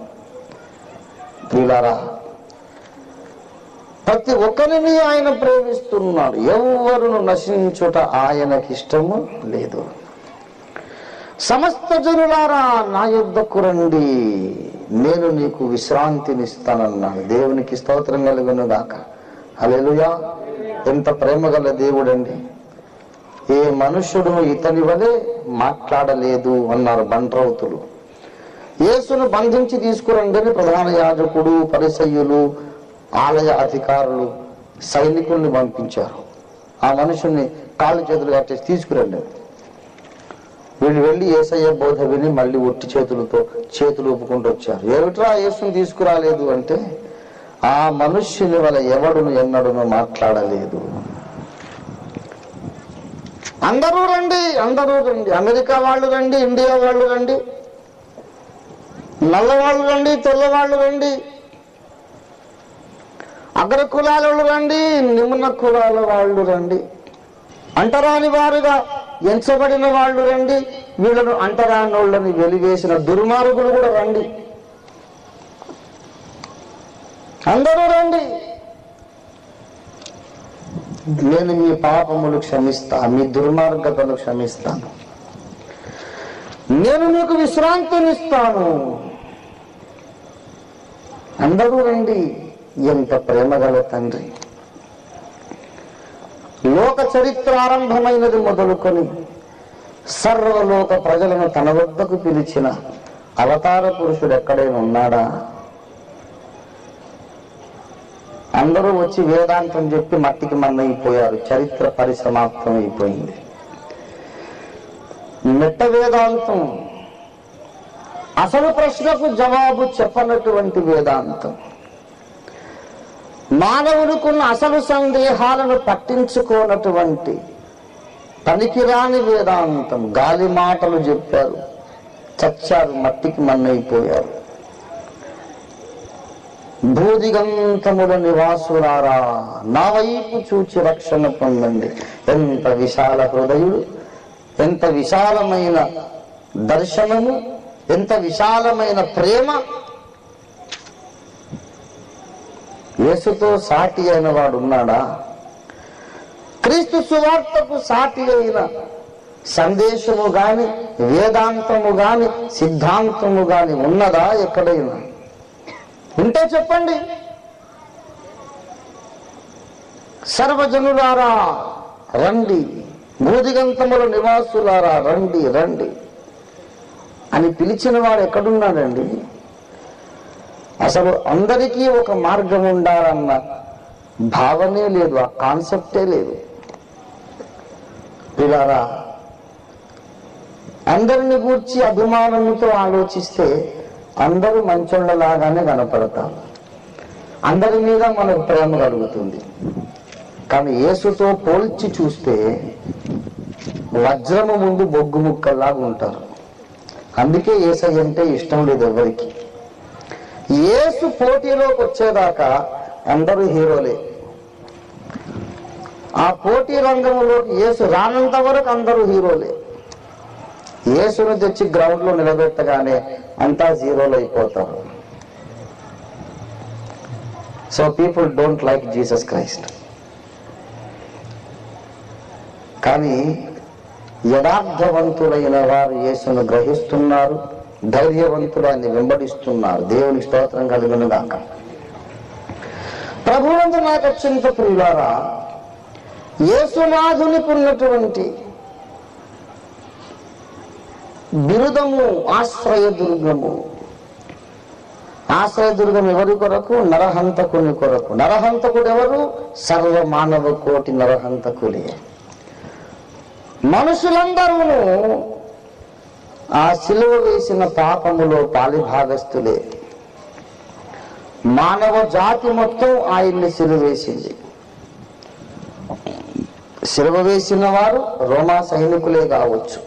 ప్రియులారా, ప్రతి ఒక్కరిని ఆయన ప్రేమిస్తున్నాడు. ఎవ్వరును నశించుట ఆయనకి ఇష్టము లేదు. సమస్త జనులారా నా యొద్దకు రండి, నేను నీకు విశ్రాంతినిస్తానన్నాడు. దేవునికి స్తోత్రం కలుగును గాక. హల్లెలూయా. ఎంత ప్రేమ గల దేవుడండి. ఏ మనుష్యుడు ఇతని వలె మాట్లాడలేదు అన్నారు బండ్రౌతులు. యేసును బంధించి తీసుకురండి అని ప్రధాన యాజకుడు, పరిసయ్యులు, ఆలయ అధికారులు సైనికుల్ని పంపించారు. ఆ మనుషుల్ని కాళ్ళు చేతులు కట్టేసి తీసుకురండి. వీళ్ళు వెళ్ళి యేసయ్య బోధ విని మళ్ళీ ఒట్టి చేతులతో చేతులు ఊపుకుంటూ వచ్చారు. ఏమిట్రా యేసుని తీసుకురాలేదు అంటే, ఆ మనుష్యుని వల్ల ఎవడును ఎన్నడును మాట్లాడలేదు. అందరూ రండి, అందరూ రండి. అమెరికా వాళ్ళు రండి, ఇండియా వాళ్ళు రండి, నల్లవాళ్ళు రండి, తెల్లవాళ్ళు రండి, అగ్ర కులాల వాళ్ళు రండి, నిమ్న కులాల వాళ్ళు రండి, అంటరాని వారుగా ఎంచబడిన వాళ్ళు రండి, వీళ్ళను అంటరానోళ్ళని వెలివేసిన దుర్మార్గులు కూడా రండి. అందరూ రండి, నేను మీ పాపములు క్షమిస్తా, మీ దుర్మార్గతలు క్షమిస్తాను, నేను మీకు విశ్రాంతినిస్తాను. అందరూ రండి. ఎంత ప్రేమగల తండ్రి. లోక చరిత్ర ఆరంభమైనది మొదలుకొని సర్వలోక ప్రజలను తన వద్దకు పిలిచిన అవతార పురుషుడు ఎక్కడైనా ఉన్నాడా? అందరూ వచ్చి వేదాంతం చెప్పి మట్టికి మన్నయిపోయారు. చరిత్ర పరిసమాప్తం అయిపోయింది. మెట్ట వేదాంతం, అసలు ప్రశ్నకు జవాబు చెప్పనటువంటి వేదాంతం, మానవునికున్న అసలు సందేహాలను పట్టించుకోనటువంటి పనికిరాని వేదాంతం. గాలి మాటలు చెప్పారు, చచ్చారు, మట్టికి మన్నయిపోయారు. భూదిగంతముల నివాసులారా, నా వైపు చూచి రక్షణ పొందండి. ఎంత విశాల హృదయుడు, ఎంత విశాలమైన దర్శనము, ఎంత విశాలమైన ప్రేమ. యేసుతో సాటి అయిన వాడు ఉన్నాడా? క్రీస్తు సువార్తకు సాటి అయిన సందేశము గాని, వేదాంతము గాని, సిద్ధాంతము గాని ఉన్నదా ఎక్కడైనా? ఉంటే చెప్పండి. సర్వజనులారా రండి, భూదిగంతముల నివాసులారా రండి రండి అని పిలిచిన వాడు ఎక్కడున్నాడండి? అసలు అందరికీ ఒక మార్గం ఉండాలన్న భావనే లేదు, ఆ కాన్సెప్టే లేదు. పిల్లారా, అందరిని గూర్చి అభిమానంతో ఆలోచిస్తే అందరూ మంచోళ్ళలాగానే కనపడతారు, అందరి మీద మనకు ప్రేమ కలుగుతుంది. కానీ యేసుతో పోల్చి చూస్తే వజ్రము ముందు బొగ్గు ముక్కల్లాగా ఉంటారు. అందుకే యేసయ్య అంటే ఇష్టం లేదు ఎవరికి. యేసు పోటీలోకి వచ్చేదాకా అందరూ హీరోలే. ఆ పోటీ రంగంలోకి యేసు రానంత వరకు అందరూ హీరోలే. యేసును తెచ్చి గ్రౌండ్ లో నిలబెట్టగానే అంతా జీరోలు అయిపోతారు. So people don't like Jesus Christ. కానీ యథార్థవంతులైన వారు యేసును గ్రహిస్తున్నారు, ధైర్యవంతులు ఆయన్ని వెంబడిస్తున్నారు. దేవుని స్తోత్రం కలుగును గాక. ప్రభువునందు నాకు అత్యంత ప్రియులారా, యేసునాథునికి ఉన్నటువంటి బిరుదము ఆశ్రయదుర్గము. ఆశ్రయదుర్గం ఎవరి కొరకు? నరహంతకుని కొరకు. నరహంతకుడు ఎవరు? సర్వ మానవ కోటి నరహంతకులే. మనుషులందరూ ఆ సిలువ వేసిన పాపములో పాలిభాగస్తులే. మానవ జాతి మొత్తం ఆయన్ని సిలువ వేసింది. సిలువ వేసిన వారు రోమా సైనికులే కావచ్చు,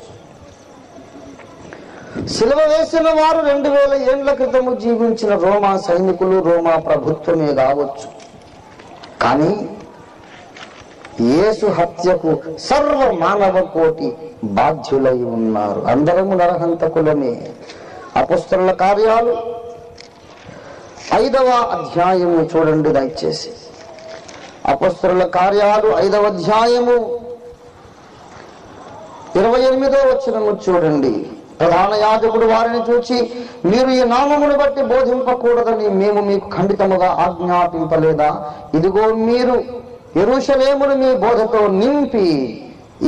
సిలువ వేసిన వారు 2000 ఏళ్ల క్రితము జీవించిన రోమా సైనికులు, రోమా ప్రభుత్వమే కావచ్చు. కానీ యేసు హత్యకు సర్వ మానవ కోటి బాధ్యులై ఉన్నారు. అందరము నరహంతకులమే. అపొస్తలుల కార్యాలు 5వ అధ్యాయము చూడండి దయచేసి. అపొస్తలుల కార్యాలు 5వ అధ్యాయము 28వ వచనము చూడండి. ప్రధాన యాజకుడు వారిని చూచి, మీరు ఈ నామమును బట్టి బోధింపకూడదని మేము మీకు ఖండితముగా ఆజ్ఞాపింపలేదా? ఇదిగో మీరు యెరూషలేమును మీ బోధతో నింపి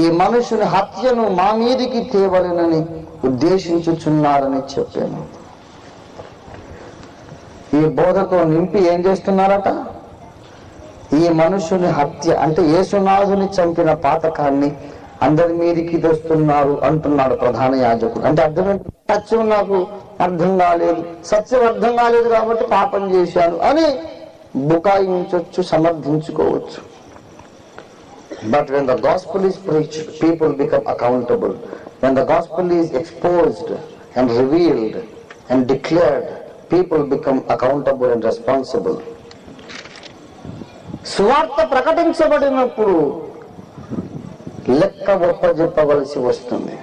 ఈ మనుషుని హత్యను మా మీదికి తేవలెనని ఉద్దేశించుచున్నారని చెప్పాను. ఈ బోధతో నింపి ఏం చేస్తున్నారట? ఈ మనుషుని హత్య అంటే యేసునాథుని చంపిన పాతకాన్ని అందరి మీదికి తెస్తున్నారు అంటున్నాడు ప్రధాన యాజకుడు. అంటే అర్థం ఏంటి? సత్యం నాకు అర్థం కాలేదు, సత్యం అర్థం కాలేదు కాబట్టి పాపం చేశాను అని బుకాయించవచ్చు, సమర్థించుకోవచ్చు. But when the gospel is preached, people become accountable. When the gospel is exposed and revealed and declared, people become accountable and responsible. సువార్త ప్రకటించబడినప్పుడు లెక్క ఒప్పజెప్పవలసి వస్తుంది.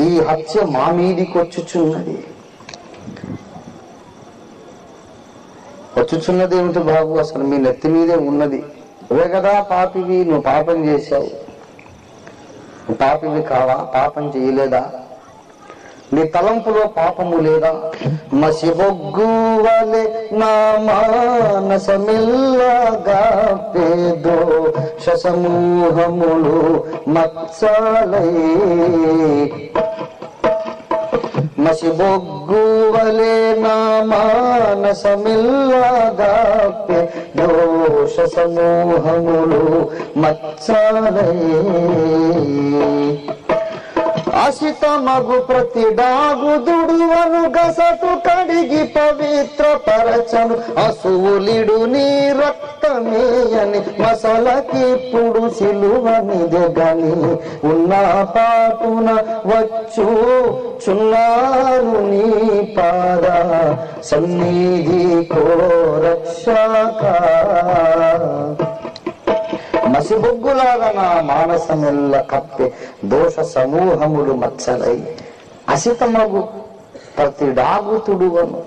ఈ హత్య మా మీదికి వచ్చుచున్నది. వచ్చుచున్నది ఏమిటి బాబు? అసలు మీ నెత్తి మీదే ఉన్నది. అవే కదా పాపివి, నువ్వు పాపం చేశావు. నువ్వు పాపివి కావా? పాపం చేయలేదా? నీ తలంపులో పాపము లేదా? మసిబొగ్గువలే నా మానసమిల్లగా పేదో శసమూహములు మత్సలై, మసిబొగ్గువలే నా మానసమిల్లగా పేదో శసమూహములు మత్సలై, అసితమగు ప్రతి డాగుదుడువను గసటు కడిగి పవిత్ర పరచను, అసూలిడు నీ రక్తమేయని మసలకిప్పుడు సిలువనిదే గని, ఉన్న పాటున వచ్చు చున్నారు నీ పాద సన్నిధి కో రక్షక. మసిబొగ్గులాగా నా మానసమెల్ల కప్పే దోష సమూహములు మచ్చలై, అసితమగు ప్రతి డాగుతుడువను.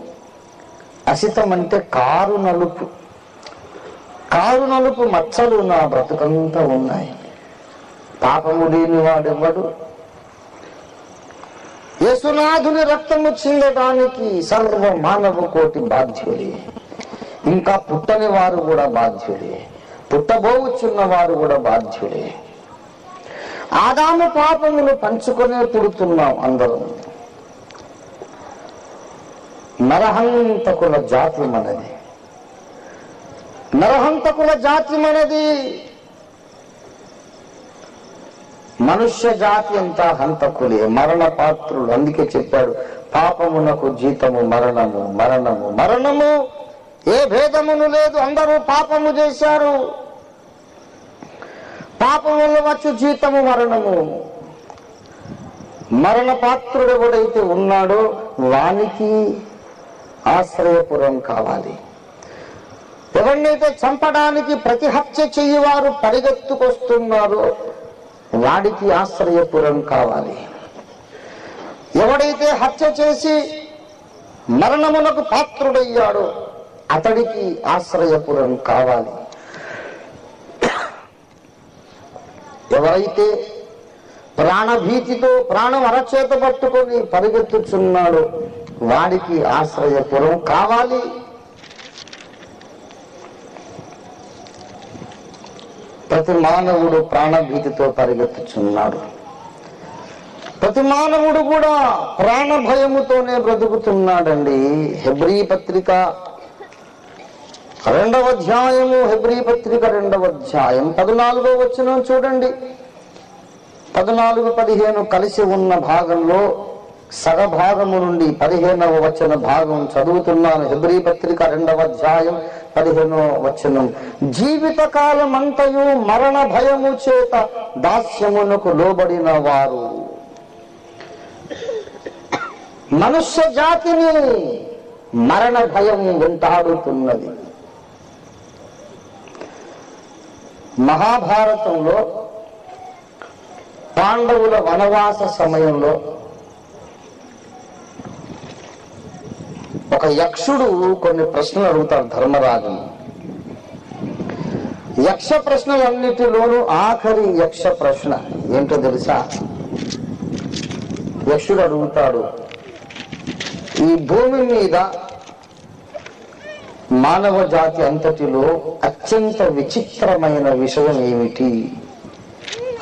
అసితం అంటే కారు నలుపు. కారు నలుపు మచ్చలు నా బ్రతుకంతా ఉన్నాయి. పాపము లేని వాడెవ్వడు. యేసునాథుని రక్తము చిందడానికి సర్వ మానవ కోటి బాధ్యులే. ఇంకా పుట్టని వారు కూడా బాధ్యులే, పుట్టబోచున్న వారు కూడా బాధ్యులే. ఆదాము పాపములు పంచుకొనే పుడుతున్నాం అందరం. నరహంతకుల జాతి మనది. నరహంతకుల జాతి మనది. మనుష్య జాతి అంతా హంతకులే, మరణ పాత్రులు. అందుకే చెప్పాడు, పాపమునకు జీతము మరణము, మరణము, మరణము. ఏ భేదమును లేదు, అందరూ పాపము చేశారు. పాపముల వచ్చు జీతము మరణము. మరణ పాత్రుడు ఎవడైతే ఉన్నాడో వానికి ఆశ్రయపురం కావాలి. ఎవరినైతే చంపడానికి ప్రతి హత్య చెయ్యివారు పరిగెత్తుకొస్తున్నారో వాడికి ఆశ్రయపురం కావాలి. ఎవడైతే హత్య చేసి మరణమునకు పాత్రుడయ్యాడో అతడికి ఆశ్రయపురం కావాలి. ఎవరైతే ప్రాణభీతితో ప్రాణం అరచేత పట్టుకొని పరిగెత్తుచున్నాడో వాడికి ఆశ్రయపురం కావాలి. ప్రతి మానవుడు ప్రాణభీతితో పరిగెత్తుచున్నాడు. ప్రతి మానవుడు కూడా ప్రాణ భయముతోనే బ్రతుకుతున్నాడండి. హెబ్రీ పత్రిక 2వ అధ్యాయము, హెబ్రీ పత్రిక 2వ అధ్యాయం 14వ వచనం చూడండి. 14-15 కలిసి ఉన్న భాగంలో సగభాగము నుండి 15వ వచన భాగం చదువుతున్నాను. హెబ్రీ పత్రిక 2వ అధ్యాయం 15వ వచనం. జీవిత కాలమంతయు మరణ భయము చేత దాస్యమునకు లోబడిన వారు. మనుష్య జాతిని మరణ భయం వెంటాడుతున్నది. మహాభారతంలో పాండవుల వనవాస సమయంలో ఒక యక్షుడు కొన్ని ప్రశ్నలు అడుగుతాడు ధర్మరాజును. యక్ష ప్రశ్నలన్నిటిలోనూ ఆఖరి యక్ష ప్రశ్న ఏంటో తెలుసా? యక్షుడు అడుగుతాడు, ఈ భూమి మీద మానవ జాతి అంతటిలో అత్యంత విచిత్రమైన విషయం ఏమిటి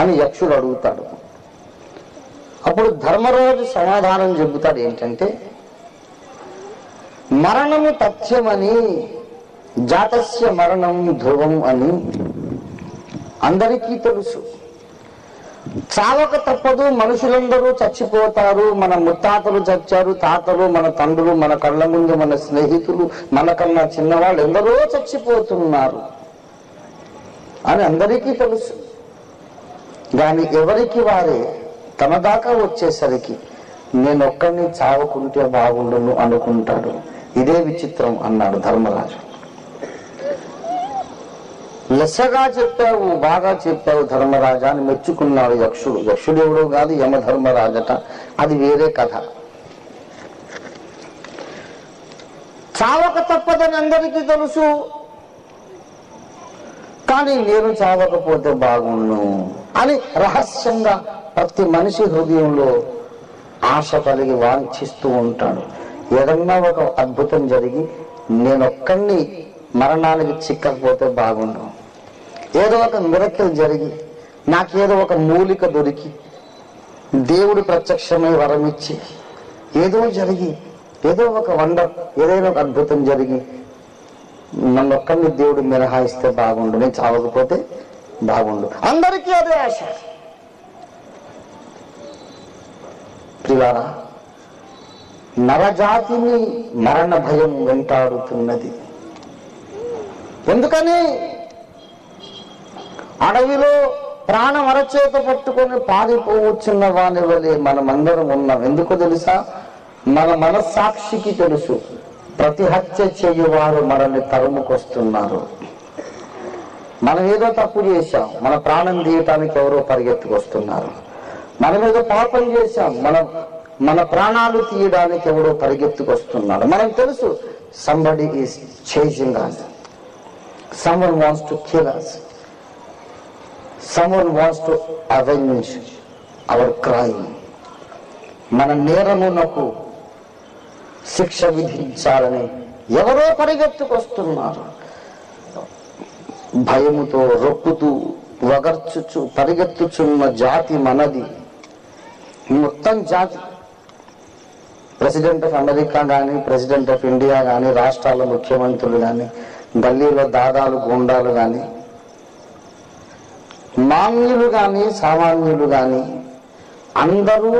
అని యక్షుడు అడుగుతాడు. అప్పుడు ధర్మరాజు సమాధానం చెబుతాడు ఏంటంటే, మరణము తథ్యమని, జాతస్య మరణం ధ్రువం అని అందరికీ తెలుసు. చావక తప్పదు, మనుషులందరూ చచ్చిపోతారు. మన ముత్తాతలు చచ్చారు, తాతలు, మన తండ్రులు, మన కళ్ళ ముందు మన స్నేహితులు, మనకన్నా చిన్నవాళ్ళు ఎందరో చచ్చిపోతున్నారు అని అందరికీ తెలుసు. కానీ ఎవరికి వారే తన దాకా వచ్చేసరికి నేనొక్కడిని చావకుంటే బాగుండును అనుకుంటాడు. ఇదే విచిత్రం అన్నాడు ధర్మరాజు. లెస్సగా చెప్పావు, బాగా చెప్పావు ధర్మరాజా అని మెచ్చుకున్నాడు యక్షుడు. యక్షుడు ఎవడో కాదు, యమధర్మరాజట. అది వేరే కథ. చావక తప్పదని అందరికీ తెలుసు, కానీ నేను చావకపోతే బాగుండు అని రహస్యంగా ప్రతి మనిషి హృదయంలో ఆశ కలిగి వాంఛిస్తూ ఉంటాడు. ఏదన్నా ఒక అద్భుతం జరిగి నేనొక్కడిని మరణానికి చిక్కకపోతే బాగుండు, ఏదో ఒక మిరకిల్ జరిగి నాకేదో ఒక మూలిక దొరికి దేవుడు ప్రత్యక్షమై వరమిచ్చి ఏదో జరిగి ఏదో ఒక వండర్, ఏదైనా ఒక అద్భుతం జరిగి నన్ను ఒక్కడిని దేవుడు మినహాయిస్తే బాగుండు, నేను చావకపోతే బాగుండు. అందరికీ అదే ఆశ. ప్రియులారా, నరజాతిని మరణ భయం వెంటాడుతున్నది. ఎందుకని? అడవిలో ప్రాణం అరచేత పట్టుకొని పారిపోవచ్చున్న వాని వలె మనమందరం ఉన్నాం. ఎందుకో తెలుసా? మన మనస్సాక్షికి తెలుసు, ప్రతి హత్య చేయవారు మనల్ని తరుముకొస్తున్నారు. మనం ఏదో తప్పు చేశాం, మన ప్రాణం తీయటానికి ఎవరో పరిగెత్తుకొస్తున్నారు. మనం ఏదో పాపం చేశాం, మన ప్రాణాలు తీయడానికి ఎవరో పరిగెత్తుకొస్తున్నారు. మనకు తెలుసు, somebody is chasing us, someone wants to kill us, someone wants to avenge our crime. మన నేరమునకు శిక్ష విధించాలని ఎవరో పరిగెత్తుకొస్తున్నారు. భయముతో రొప్పుతూ వగర్చుచు పరిగెత్తుచున్న జాతి మనది. మొత్తం జాతి, ప్రెసిడెంట్ ఆఫ్ అమెరికా కానీ, ప్రెసిడెంట్ ఆఫ్ ఇండియా కానీ, రాష్ట్రాల ముఖ్యమంత్రులు కానీ, గల్లీలో దాదాలు గుండాలు కానీ, మాన్యులు కానీ, సామాన్యులు కానీ, అందరూ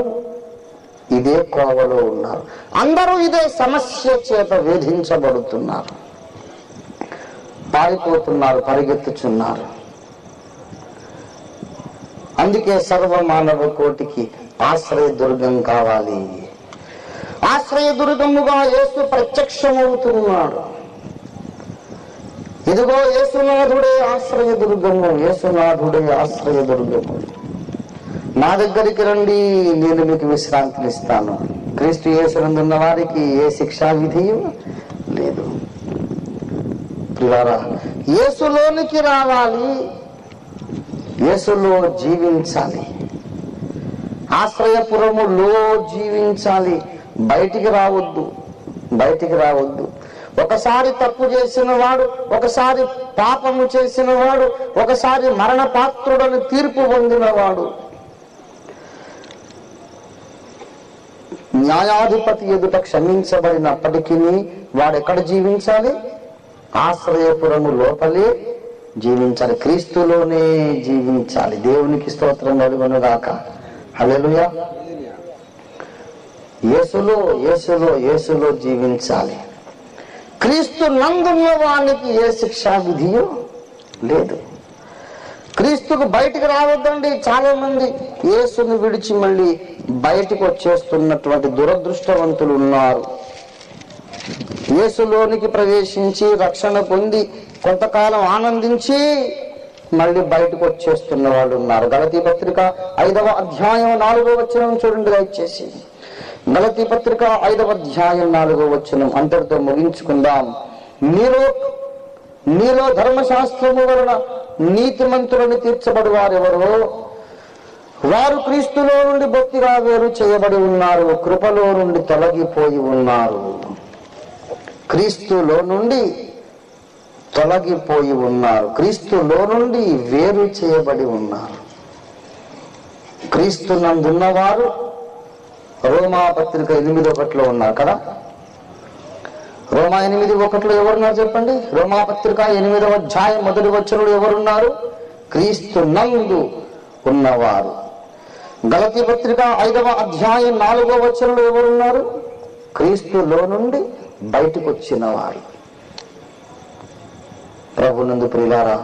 ఇదే కోవలో ఉన్నారు. అందరూ ఇదే సమస్య చేత వేధించబడుతున్నారు, పారిపోతున్నారు, పరిగెత్తుచున్నారు. అందుకే సర్వమానవ కోటికి ఆశ్రయ దుర్గం కావాలి. ఆశ్రయ దుర్గముగా యేసు ప్రత్యక్షమవుతున్నాడు. ఇదిగో యేసునాథుడే ఆశ్రయ దుర్గము, యేసునాథుడే ఆశ్రయ దుర్గము. నా దగ్గరికి రండి, నేను మీకు విశ్రాంతినిస్తాను. క్రీస్తు యేసునందున్న వారికి ఏ శిక్షా విధియు లేదు. ప్రియులారా, యేసులోనికి రావాలి, యేసులో జీవించాలి, ఆశ్రయపురములో జీవించాలి. బయటికి రావద్దు. ఒకసారి తప్పు చేసిన వాడు, ఒకసారి పాపము చేసిన వాడు, ఒకసారి మరణ పాత్రుడని తీర్పు పొందినవాడు న్యాయాధిపతి ఎదుట క్షమించబడినప్పటికీ వాడు ఎక్కడ జీవించాలి? ఆశ్రయపురము లోపలే జీవించాలి, క్రీస్తులోనే జీవించాలి. దేవునికి స్తోత్రం కలుగునుగాక. హల్లెలూయా. యేసులో జీవించాలి. క్రీస్తు నందున్న వానికి ఏ శిక్షా విధియో లేదు. క్రీస్తుకు బయటికి రావద్దండి. చాలా మంది యేసుని విడిచి మళ్ళీ బయటికి వచ్చేస్తున్నటువంటి దురదృష్టవంతులు ఉన్నారు. యేసులోనికి ప్రవేశించి రక్షణ పొంది కొంతకాలం ఆనందించి మళ్ళీ బయటకు వచ్చేస్తున్న వాళ్ళు ఉన్నారు. గలతీ పత్రిక 5వ అధ్యాయం 4వ వచనం చూడండి దయచేసి. గలతీ పత్రిక 5వ అధ్యాయం 4వ వచనం అంతటితో ముగించుకుందాం. నీలో ధర్మశాస్త్రము వలన నీతిమంతులను తీర్చబడి వారెవరో వారు క్రీస్తులో నుండి బొత్తిగా వేరు చేయబడి ఉన్నారు, కృపలో నుండి తొలగిపోయి ఉన్నారు. క్రీస్తులో నుండి తొలగిపోయి ఉన్నారు, క్రీస్తులో నుండి వేరు చేయబడి ఉన్నారు. క్రీస్తు నందున్నవారు రోమా పత్రిక 8:1 ఉన్నారు కదా. రోమా 8:1 ఎవరున్నారు చెప్పండి? రోమా పత్రిక 8వ అధ్యాయం 1వ వచనంలో ఎవరున్నారు? క్రీస్తు నందు ఉన్నవారు. గలతీ పత్రిక 5వ అధ్యాయం 4వ వచనంలో ఎవరున్నారు? క్రీస్తులో నుండి బయటకు వచ్చిన వారు. ప్రభునందు ప్రియులారా,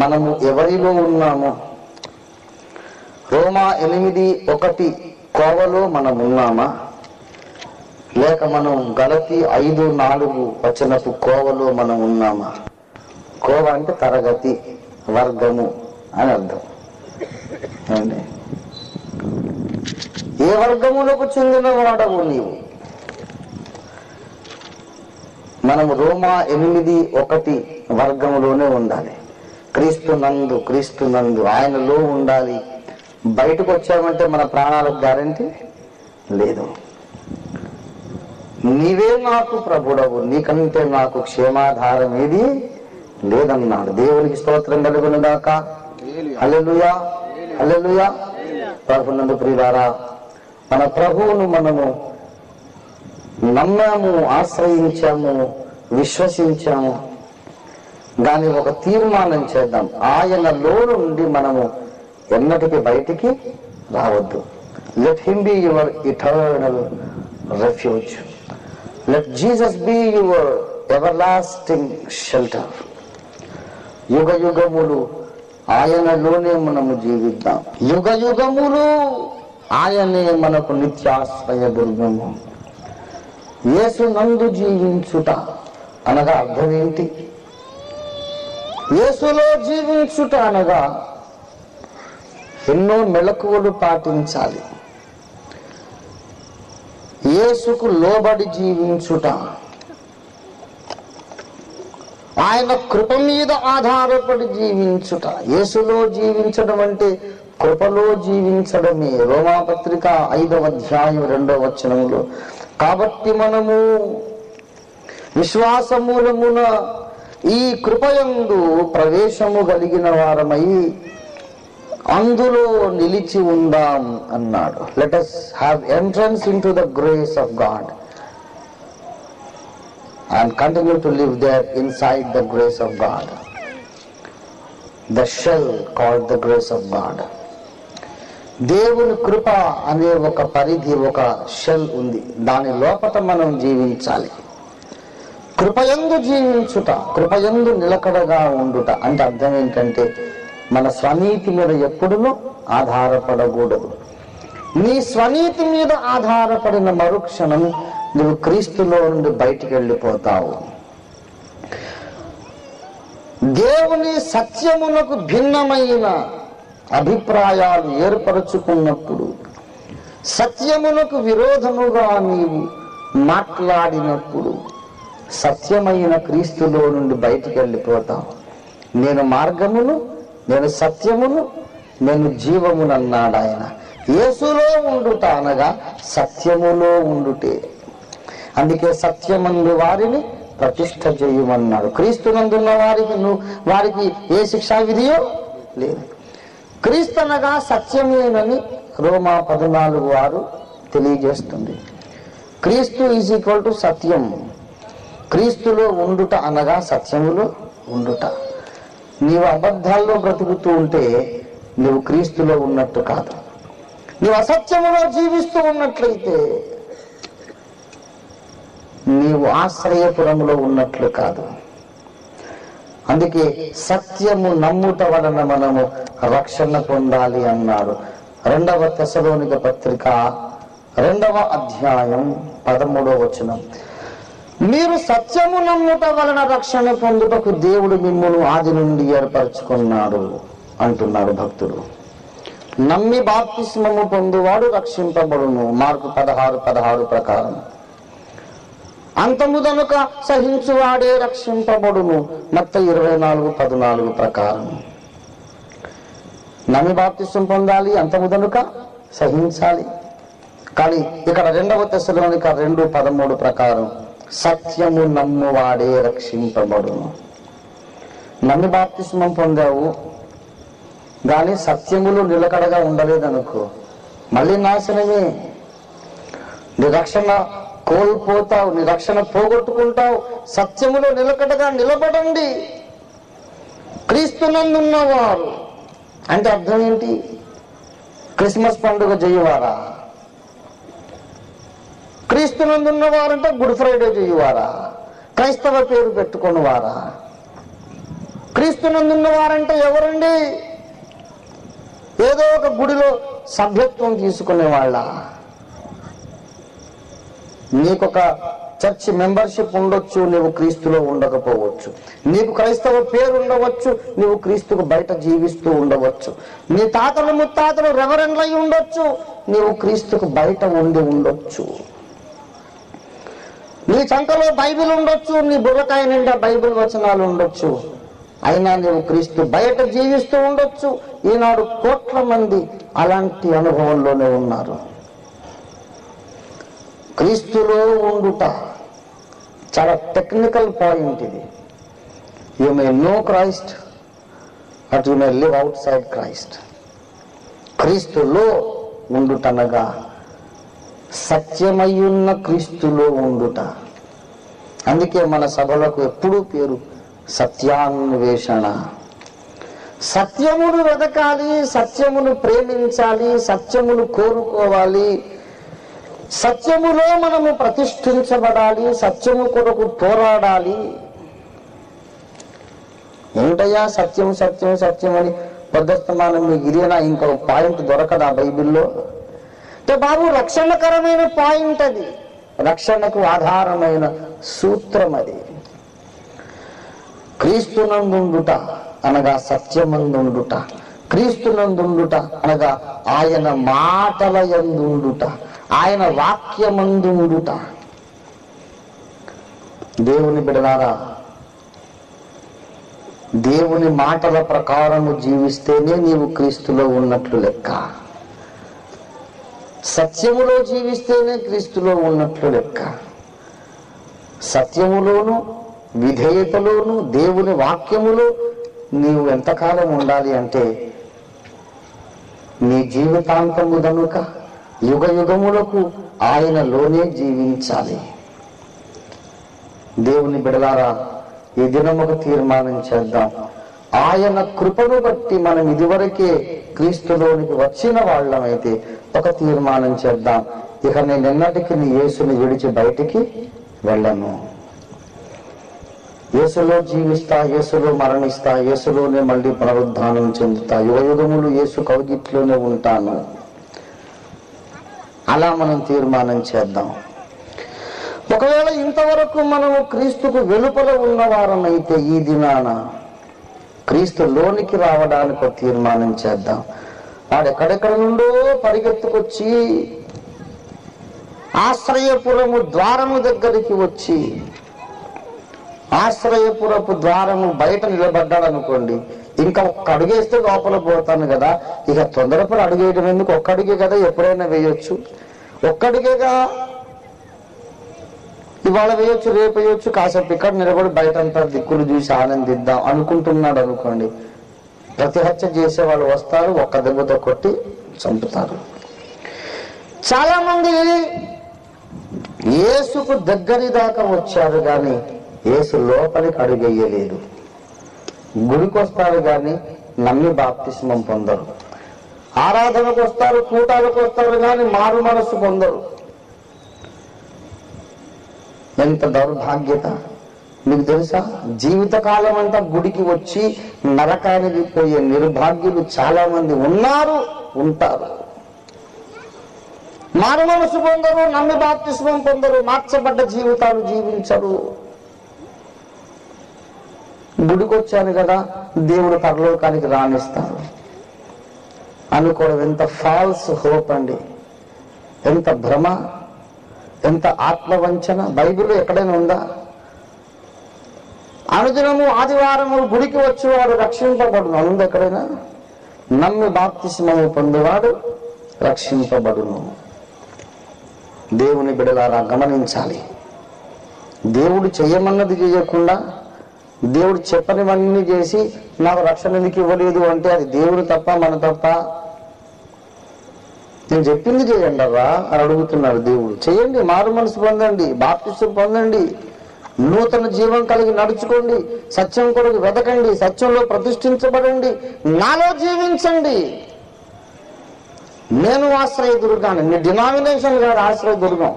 మనము ఎవరిలో ఉన్నామో? రోమా 8:1 కోవలో మనం ఉన్నామా, లేక మనం గలతీ 5:4 వచనపు కోవలో మనం ఉన్నామా? కోవ అంటే తరగతి, వర్గము అని అర్థం. ఏ వర్గములకు చెందిన వాడవు నీవు? మనం రోమా 8:1 వర్గములోనే ఉండాలి. క్రీస్తు నందు ఆయనలో ఉండాలి. బయటకు వచ్చామంటే మన ప్రాణాలకు గ్యారంటీ లేదు. నీవే నాకు ప్రభుడవు, నీకంటే నాకు క్షేమాధారం ఏది లేదన్నాడు. దేవునికి స్తోత్రం కలుగును గాక. హల్లెలూయా, హల్లెలూయా. ప్రభునందు ప్రియులారా, మన ప్రభువును మనము నమ్మాము, ఆశ్రయించాము, విశ్వసించాము. దాన్ని ఒక తీర్మానం చేద్దాం. ఆయనలో నుండి మనము ఎన్నటికి బయటికి రావద్దు. Let him be your eternal refuge. Let Jesus be your everlasting shelter. యుగ యుగములు ఆయనలోనే మనము జీవిద్దాం. యుగ యుగములు ఆయనే మనకు నిత్యాశ్రయ దుర్గము. యేసు నందు జీవించుట అనగా అర్థం ఏంటి? యేసులో జీవించుట అనగా ఎన్నో మెలకువలు పాటించాలి. యేసుకు లోబడి జీవించుట, ఆయన కృప మీద ఆధారపడి జీవించుట. యేసులో జీవించడం అంటే కృపలో జీవించడమే. రోమాపత్రిక 5వ అధ్యాయం 2వ వచనంలో, కాబట్టి మనము విశ్వాసమూలమున ఈ కృపయందు ప్రవేశము కలిగిన వారమై అందులో నిలిచి ఉందాం అన్నాడు. Let us have entrance into the grace of God and continue to live there inside the grace of God. The shell called the grace of God. దేవుని కృప అనే ఒక పరిధి, ఒక షెల్ ఉంది. దాని లోపల మనం జీవించాలి. కృపయందు జీవించుట, కృపయందు నిలకడగా ఉండుట అంటే అర్థం ఏంటంటే మన స్వనీతి మీద ఎప్పుడునూ ఆధారపడకూడదు. నీ స్వనీతి మీద ఆధారపడిన మరుక్షణం నువ్వు క్రీస్తులో నుండి బయటికి వెళ్ళిపోతావు. దేవుని సత్యమునకు భిన్నమైన అభిప్రాయాలు ఏర్పరచుకున్నప్పుడు, సత్యమునకు విరోధముగా నీవు మాట్లాడినప్పుడు సత్యమైన క్రీస్తులో నుండి బయటికి వెళ్ళిపోతావు. నేను మార్గమును, నేను సత్యమును, నేను జీవమును అన్నాడు ఆయన. యేసులో ఉండుట అనగా సత్యములో ఉండుటే. అందుకే సత్యమందు వారిని ప్రతిష్ఠ చేయమన్నాడు. క్రీస్తునందున్న వారికి ఏ శిక్షా విధియో లేదు. క్రీస్తు అనగా సత్యమేనని రోమా 14:6 తెలియజేస్తుంది. క్రీస్తు ఈజ్ ఈక్వల్ టు సత్యం. క్రీస్తులో ఉండుట అనగా సత్యములో ఉండుట. నీవు అబద్ధాల్లో బ్రతుకుతూ ఉంటే నువ్వు క్రీస్తులో ఉన్నట్టు కాదు. నువ్వు అసత్యములో జీవిస్తూ ఉన్నట్లయితే నీవు ఆశ్రయపురంలో ఉన్నట్లు కాదు. అందుకే సత్యము నమ్ముట వలన మనము రక్షణ పొందాలి అన్నాడు. 2వ తెస్సలోనిక పత్రిక 2వ అధ్యాయం 13వ వచనం, మీరు సత్యము నమ్ముట వలన రక్షణ పొందుటకు దేవుడు మిమ్మును ఆది నుండి ఏర్పరచుకున్నాడు అంటున్నాడు భక్తుడు. నమ్మి బాప్తిస్మము పొందువాడు రక్షింపబడును. మార్కు 16:16 ప్రకారం. అంతముదనుక సహించువాడే రక్షింపబడును. మత్తయి 24:14 ప్రకారం. నమ్మి బాప్తిస్మం పొందాలి, అంతముదనుక సహించాలి. కానీ ఇక్కడ 2వ తెస్సలోనిక 2:13 ప్రకారం సత్యము నమ్మువాడే రక్షింపబడును. నమ్మి బాప్తిస్మం పొందావు కానీ సత్యములు నిలకడగా ఉండలేదనుకో, మళ్ళీ నాశనమే. నిరక్షణ కోల్పోతావు, నిరక్షణ పోగొట్టుకుంటావు. సత్యములో నిలకడగా నిలబడండి. క్రీస్తునందున్నవారు అంటే అర్థం ఏంటి? క్రిస్మస్ పండుగ చేయవారా? క్రీస్తునందున్నవారంటే గుడ్ ఫ్రైడే చేయవారా? క్రైస్తవ పేరు పెట్టుకుని వారా? క్రీస్తునందున్నవారంటే ఎవరండి? ఏదో ఒక గుడిలో సభ్యత్వం తీసుకునే వాళ్ళ? నీకొక చర్చ్ మెంబర్షిప్ ఉండొచ్చు, నీవు క్రీస్తులో ఉండకపోవచ్చు. నీకు క్రైస్తవ పేరు ఉండవచ్చు, నీవు క్రీస్తుకు బయట జీవిస్తూ ఉండవచ్చు. నీ తాతలు ముత్తాతలు రెవరెండ్లు అయి ఉండొచ్చు, నీవు క్రీస్తుకు బయట ఉండి ఉండొచ్చు. నీ చంకలో బైబిల్ ఉండొచ్చు, నీ బుర్రకాయ నిండా బైబిల్ వచనాలు ఉండొచ్చు, అయినా నీవు క్రీస్తు బయట జీవిస్తూ ఉండొచ్చు. ఈనాడు కోట్ల మంది అలాంటి అనుభవంలోనే ఉన్నారు. క్రీస్తులో ఉండుట చాలా టెక్నికల్ పాయింట్ ఇది. You may know Christ but you may live out side Christ. క్రీస్తులో ఉండుటనగా సత్యమయ్యున్న క్రీస్తులో ఉండుట. అందుకే మన సభలకు ఎప్పుడూ పేరు సత్యాన్వేషణ. సత్యమును వెతకాలి, సత్యమును ప్రేమించాలి, సత్యమును కోరుకోవాలి. సత్యములో మనము ప్రతిష్ఠించబడాలి, సత్యము కొరకు పోరాడాలి. ఏంటయ్యా సత్యం సత్యం సత్యం అని పొద్దుస్తమానం మీకు గిరినా ఇంకో పాయింట్ దొరకదా బైబిల్లో? అంటే బాబు రక్షణకరమైన పాయింట్ అది, రక్షణకు ఆధారమైన సూత్రం అది. క్రీస్తునందుండుట అనగా సత్యమందుండుట, క్రీస్తునందుండుట అనగా ఆయన మాటల యందుండుట, ఆయన వాక్యమందుండుట. దేవుని బిడలారా, దేవుని మాటల ప్రకారము జీవిస్తేనే నీవు క్రీస్తులో ఉన్నట్లు లెక్క. సత్యములో జీవిస్తేనే క్రీస్తులో ఉన్నట్లు లెక్క. సత్యములోను విధేయతలోను దేవుని వాక్యములో నీవు ఎంతకాలం ఉండాలి అంటే నీ జీవితాంతము గనుక యుగ యుగములకు ఆయనలోనే జీవించాలి. దేవుని బిడలారా, ఈ దినం ఒక తీర్మానం చేద్దాం. ఆయన కృపను బట్టి మనం ఇదివరకే క్రీస్తులోనికి వచ్చిన వాళ్ళమైతే ఒక తీర్మానం చేద్దాం, ఇక నేను ఎన్నటికీ నీ యేసుని విడిచి బయటికి వెళ్ళను. యేసులో జీవిస్తా, యేసులో మరణిస్తా, యేసులోనే మళ్ళీ పునరుద్ధానం చెందుతా, యుగయుగములు యేసు కౌగిట్లోనే ఉంటాను. అలా మనం తీర్మానం చేద్దాం. ఒకవేళ ఇంతవరకు మనము క్రీస్తుకు వెలుపల ఉన్నవారమైతే ఈ దినాన క్రీస్తులోనికి రావడానికి ఒక తీర్మానం చేద్దాం. వాడు ఎక్కడెక్కడ నుండో పరిగెత్తుకొచ్చి ఆశ్రయపురము ద్వారము దగ్గరికి వచ్చి, ఆశ్రయపురపు ద్వారము బయట నిలబడ్డాడు అనుకోండి, ఇంకా ఒక్క అడుగేస్తే లోపల పోతాను కదా, ఇక తొందరపడి అడుగేయడం ఎందుకు, ఒక్క అడుగే కదా, ఎప్పుడైనా వేయొచ్చు, ఒక్కడిగేగా ఇవాళ వేయొచ్చు, రేపు వేయొచ్చు, కాసేపు ఇక్కడ నిలబడి బయటంతా దిక్కులు చూసి ఆనందిద్దాం అనుకుంటున్నాడు అనుకోండి, ప్రతిహత్య చేసే వాళ్ళు వస్తారు, ఒక్క దెబ్బతో కొట్టి చంపుతారు. చాలా మంది యేసుకు దగ్గరి దాకా వచ్చారు కానీ యేసు లోపలికి అడుగేయలేదు. గుడికి వస్తారు కానీ నమ్మి బాప్తిస్మం పొందరు. ఆరాధనకు వస్తారు, కూటాలకు వస్తారు కానీ మారు మనస్సు పొందరు. ఎంత దౌర్భాగ్యత మీకు తెలుసా? జీవితకాలం అంతా గుడికి వచ్చి నరకానికి పోయే నిర్భాగ్యులు చాలా మంది ఉన్నారు, ఉంటారు. మారు మనసు పొందరు, నమ్మి బాప్తిస్మం పొందరు, మార్చబడ్డ జీవితాలు జీవించరు. గుడికి వచ్చాను కదా దేవుడు పరలోకానికి రానిస్తారు. అనుకోవడం ఎంత ఫాల్స్ హోప్ అండి, ఎంత భ్రమ, ఎంత ఆత్మవంచన. బైబిల్లో ఎక్కడైనా ఉందా? అనుదినము ఆదివారము గుడికి వచ్చేవాడు రక్షింపబడును ఉంది ఎక్కడైనా? నమ్మి బాప్తిస్మము పొందేవాడు రక్షింపబడును. దేవుని బిడ్డలారా గమనించాలి, దేవుడు చేయమన్నది చేయకుండా దేవుడు చెప్పనివన్నీ చేసి నాకు రక్షణ ఎందుకు ఇవ్వలేదు అంటే అది దేవుడు తప్ప మన తప్ప? నేను చెప్పింది చేయండి అవ్వా అని అడుగుతున్నాడు దేవుడు. చేయండి, మారు మనసు పొందండి, బాప్తిసం పొందండి, నూతన జీవం కలిగి నడుచుకోండి, సత్యం కొరకు వెతకండి, సత్యంలో ప్రతిష్ఠించబడండి, నాలో జీవించండి. నేను ఆశ్రయదుర్గాను, నీ డినామినేషన్ కాదు ఆశ్రయదుర్గం.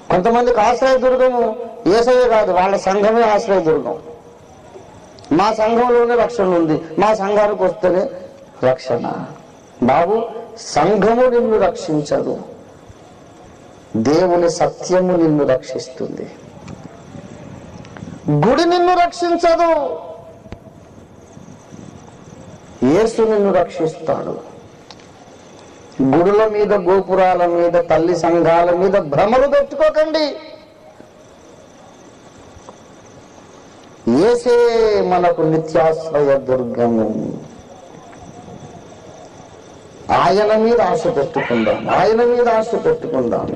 కొంతమందికి ఆశ్రయదుర్గము యేసయ్య కాదు, వాళ్ళ సంఘమే ఆశ్రయదుర్గం. మా సంఘంలోనే రక్షణ ఉంది, మా సంఘానికి వస్తేనే రక్షణ. బాబు, సంఘము నిన్ను రక్షించదు, దేవుని సత్యము నిన్ను రక్షిస్తుంది. గుడి నిన్ను రక్షించదు, యేసు నిన్ను రక్షిస్తాడు. గుడుల మీద, గోపురాల మీద, తల్లి సంఘాల మీద భ్రమలు పెట్టుకోకండి. యేసే మనకు నిత్యాశ్రయ దుర్గము. ఆయన మీద ఆశ పెట్టుకుందాం, ఆయన మీద ఆశ పెట్టుకుందాం.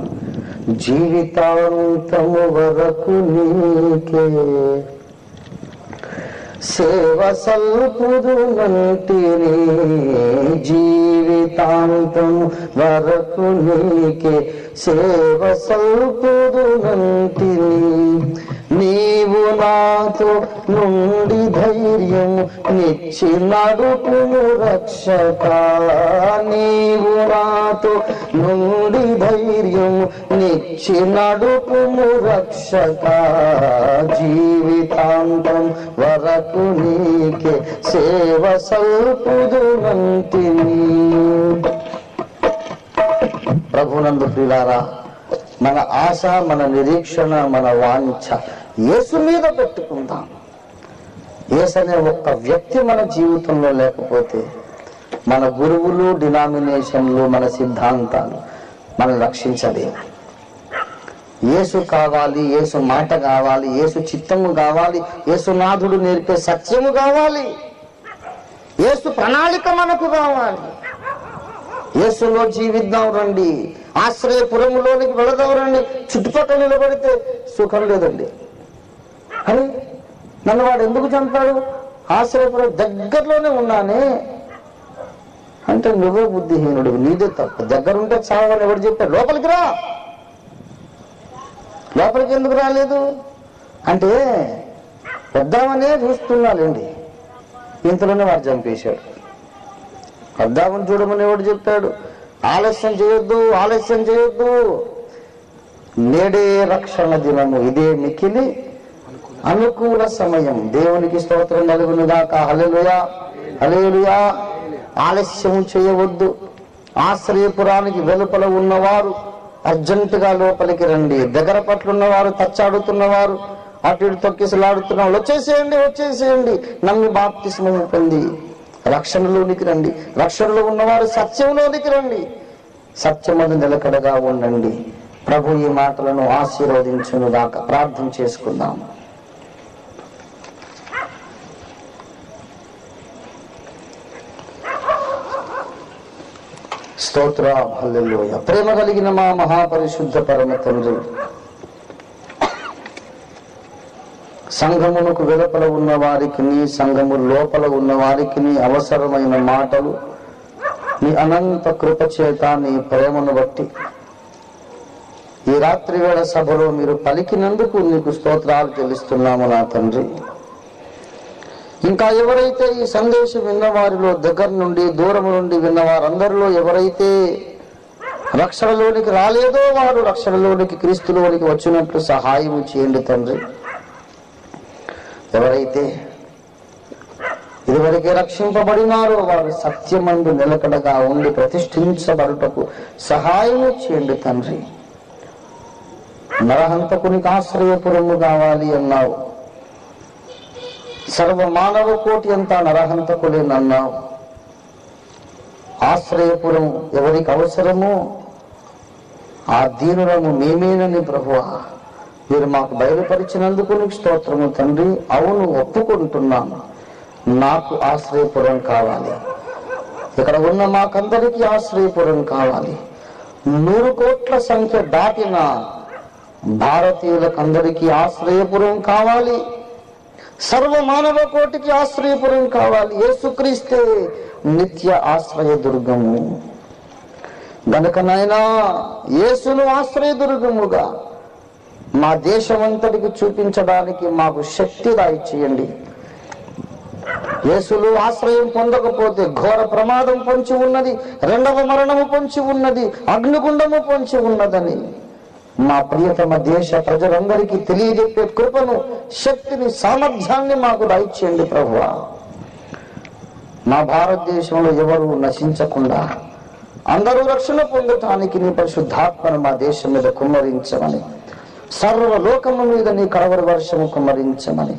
జీవితాంతము వరకు నీకే సేవ సల్పుదునంటిని, జీవితాంతం వరకు నీకే సేవ సల్పుదునంటిని. నీవు నాతో నుండి ధైర్యం నిచ్చి నడుపును రక్షక, నీవు నాతో నుండి ధైర్యం నిచ్చి నడుపును రక్షక. జీవితాంతం వరకు నీకే సేవ సల్పుదునంటిని. ప్రభునందు ప్రియులారా, మన ఆశ, మన నిరీక్షణ, మన వాంఛ యేసు మీద పెట్టుకుందాం. యేసు అనే ఒక్క వ్యక్తి మన జీవితంలో లేకపోతే మన గురువులు, డినామినేషన్లు, మన సిద్ధాంతాలు మనం రక్షించలేము. యేసు కావాలి, యేసు మాట కావాలి, యేసు చిత్తము కావాలి, యేసునాథుడు నేర్పే సత్యము కావాలి, యేసు ప్రణాళిక మనకు కావాలి. యేసులో జీవిద్దాం రండి, ఆశ్రయపురములోనికి వెళదాం రండి. చుట్టుపక్కల నిలబడితే సుఖం లేదండి. అని నన్ను వాడు ఎందుకు చంపాడు? ఆశ్రయపురం దగ్గరలోనే ఉన్నానే అంటే నువ్వే బుద్ధిహీనుడు, నీదే తప్పు. దగ్గరుంటే చావని ఎవరు చెప్పాడు? లోపలికి రా. లోపలికి ఎందుకు రాలేదు అంటే వద్దామనే చూస్తున్నాలేండి, ఇంతలోనే వాడు చంపేశాడు. వద్దామని చూడమని ఎవడు చెప్పాడు? ఆలస్యం చేయొద్దు, ఆలస్యం చేయొద్దు. నేడే రక్షణ దినము, ఇదే మికిలి అనుకూల సమయం. దేవునికి స్తోత్రం కలుగును గాక. హల్లెలూయా, హల్లెలూయా. ఆలస్యం చేయవద్దు. ఆశ్రయపురానికి వెలుపల ఉన్నవారు అర్జెంటుగా లోపలికి రండి. దగ్గర పట్ల ఉన్నవారు, తచ్చాడుతున్నవారు, అటు ఇటు తొక్కిసలాడుతున్న వాళ్ళు వచ్చేసేయండి, వచ్చేసేయండి. నమ్మి బాప్తిస్మము పొంది రక్షణలోనికి రండి. రక్షణలో ఉన్నవారు సత్యంలోనికి రండి. సత్యమందు నిలకడగా ఉండండి. ప్రభు ఈ మాటలను ఆశీర్వదించును గాక. ప్రార్థన చేసుకుందాం. స్తోత్ర, హల్లెలూయా. ప్రేమ కలిగిన మా మహాపరిశుద్ధ పరమ తండ్రి, సంఘమునకు వెలుపల ఉన్న వారికి, నీ సంఘము లోపల ఉన్న వారికి నీ అవసరమైన మాటలు నీ అనంత కృప చేత, నీ ప్రేమను బట్టి ఈ రాత్రి వేళ సభలో మీరు పలికినందుకు నీకు స్తోత్రాలు చెల్లిస్తున్నాము నా తండ్రి. ఇంకా ఎవరైతే ఈ సందేశం విన్నవారిలో, దగ్గర నుండి దూరం నుండి విన్నవారందరిలో ఎవరైతే రక్షణలోనికి రాలేదో వారు రక్షణలోనికి, క్రీస్తులోనికి వచ్చినట్లు సహాయం చేయండి తండ్రి. ఎవరైతే ఇదివరకే రక్షింపబడినారో వారు సత్యమందు నిలకడగా ఉండి ప్రతిష్ఠించబడుటకు సహాయం చేయండి తండ్రి. నరహంతకునికి ఆశ్రయపురము కావాలి అన్నావు. సర్వ మానవ కోటి అంతా నరహంతకులేనన్నావు. ఆశ్రయపురం ఎవరికి అవసరమో ఆ దీనులము మేమేనని ప్రభువా మీరు మాకు బయలుపరిచినందుకు నీకు స్తోత్రము తండ్రి. అవును, ఒప్పుకుంటున్నాను, నాకు ఆశ్రయపురం కావాలి. ఇక్కడ ఉన్న మాకందరికీ ఆశ్రయపురం కావాలి. 100 కోట్ల సంఖ్య దాటిన భారతీయులకు అందరికీ ఆశ్రయపురం కావాలి. సర్వ మానవ కోటికి ఆశ్రయపురం కావాలి. యేసుక్రీస్తే నిత్య ఆశ్రయ దుర్గము గనుక నాయనా యేసును ఆశ్రయ దుర్గముగా మా దేశమంతటికి చూపించడానికి మాకు శక్తి దయచేయండి. యేసులు ఆశ్రయం పొందకపోతే ఘోర ప్రమాదం పొంచి ఉన్నది, 2వ మరణము పొంచి ఉన్నది, అగ్నిగుండము పొంచి ఉన్నదని మా ప్రియతమ దేశ ప్రజలందరికీ తెలియజెప్పే కృపను, శక్తిని, సామర్థ్యాన్ని మాకు దయచేయండి ప్రభువా. మా భారతదేశంలో ఎవరు నశించకుండా అందరూ రక్షణ పొందటానికి నీ పరిశుద్ధాత్మను మా దేశం మీద కుమ్మరించమని, సర్వలోకము మీద నీ కడవరి వర్షము కుమ్మరించమని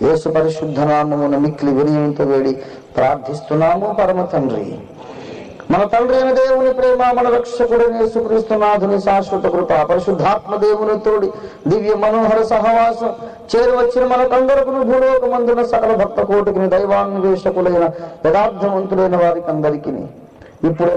యేసు పరిశుద్ధ నామమున మిక్కిలి వినయంతో వేడి ప్రార్థిస్తున్నాము పరమ తండ్రి. మన తండ్రి అయిన దేవుని ప్రేమ, మన రక్షకుడైన యేసుక్రీస్తు నాథుని శాశ్వత కృప, పరిశుద్ధాత్మ దేవుని తోడి దివ్య మనోహర సహవాసం చేరువచ్చిన మనకందరకు భూలోకమందున సకల భక్త కోటికి దైవాన్వేషకులైన యథార్థవంతులైన వారికి అందరికీ ఇప్పుడు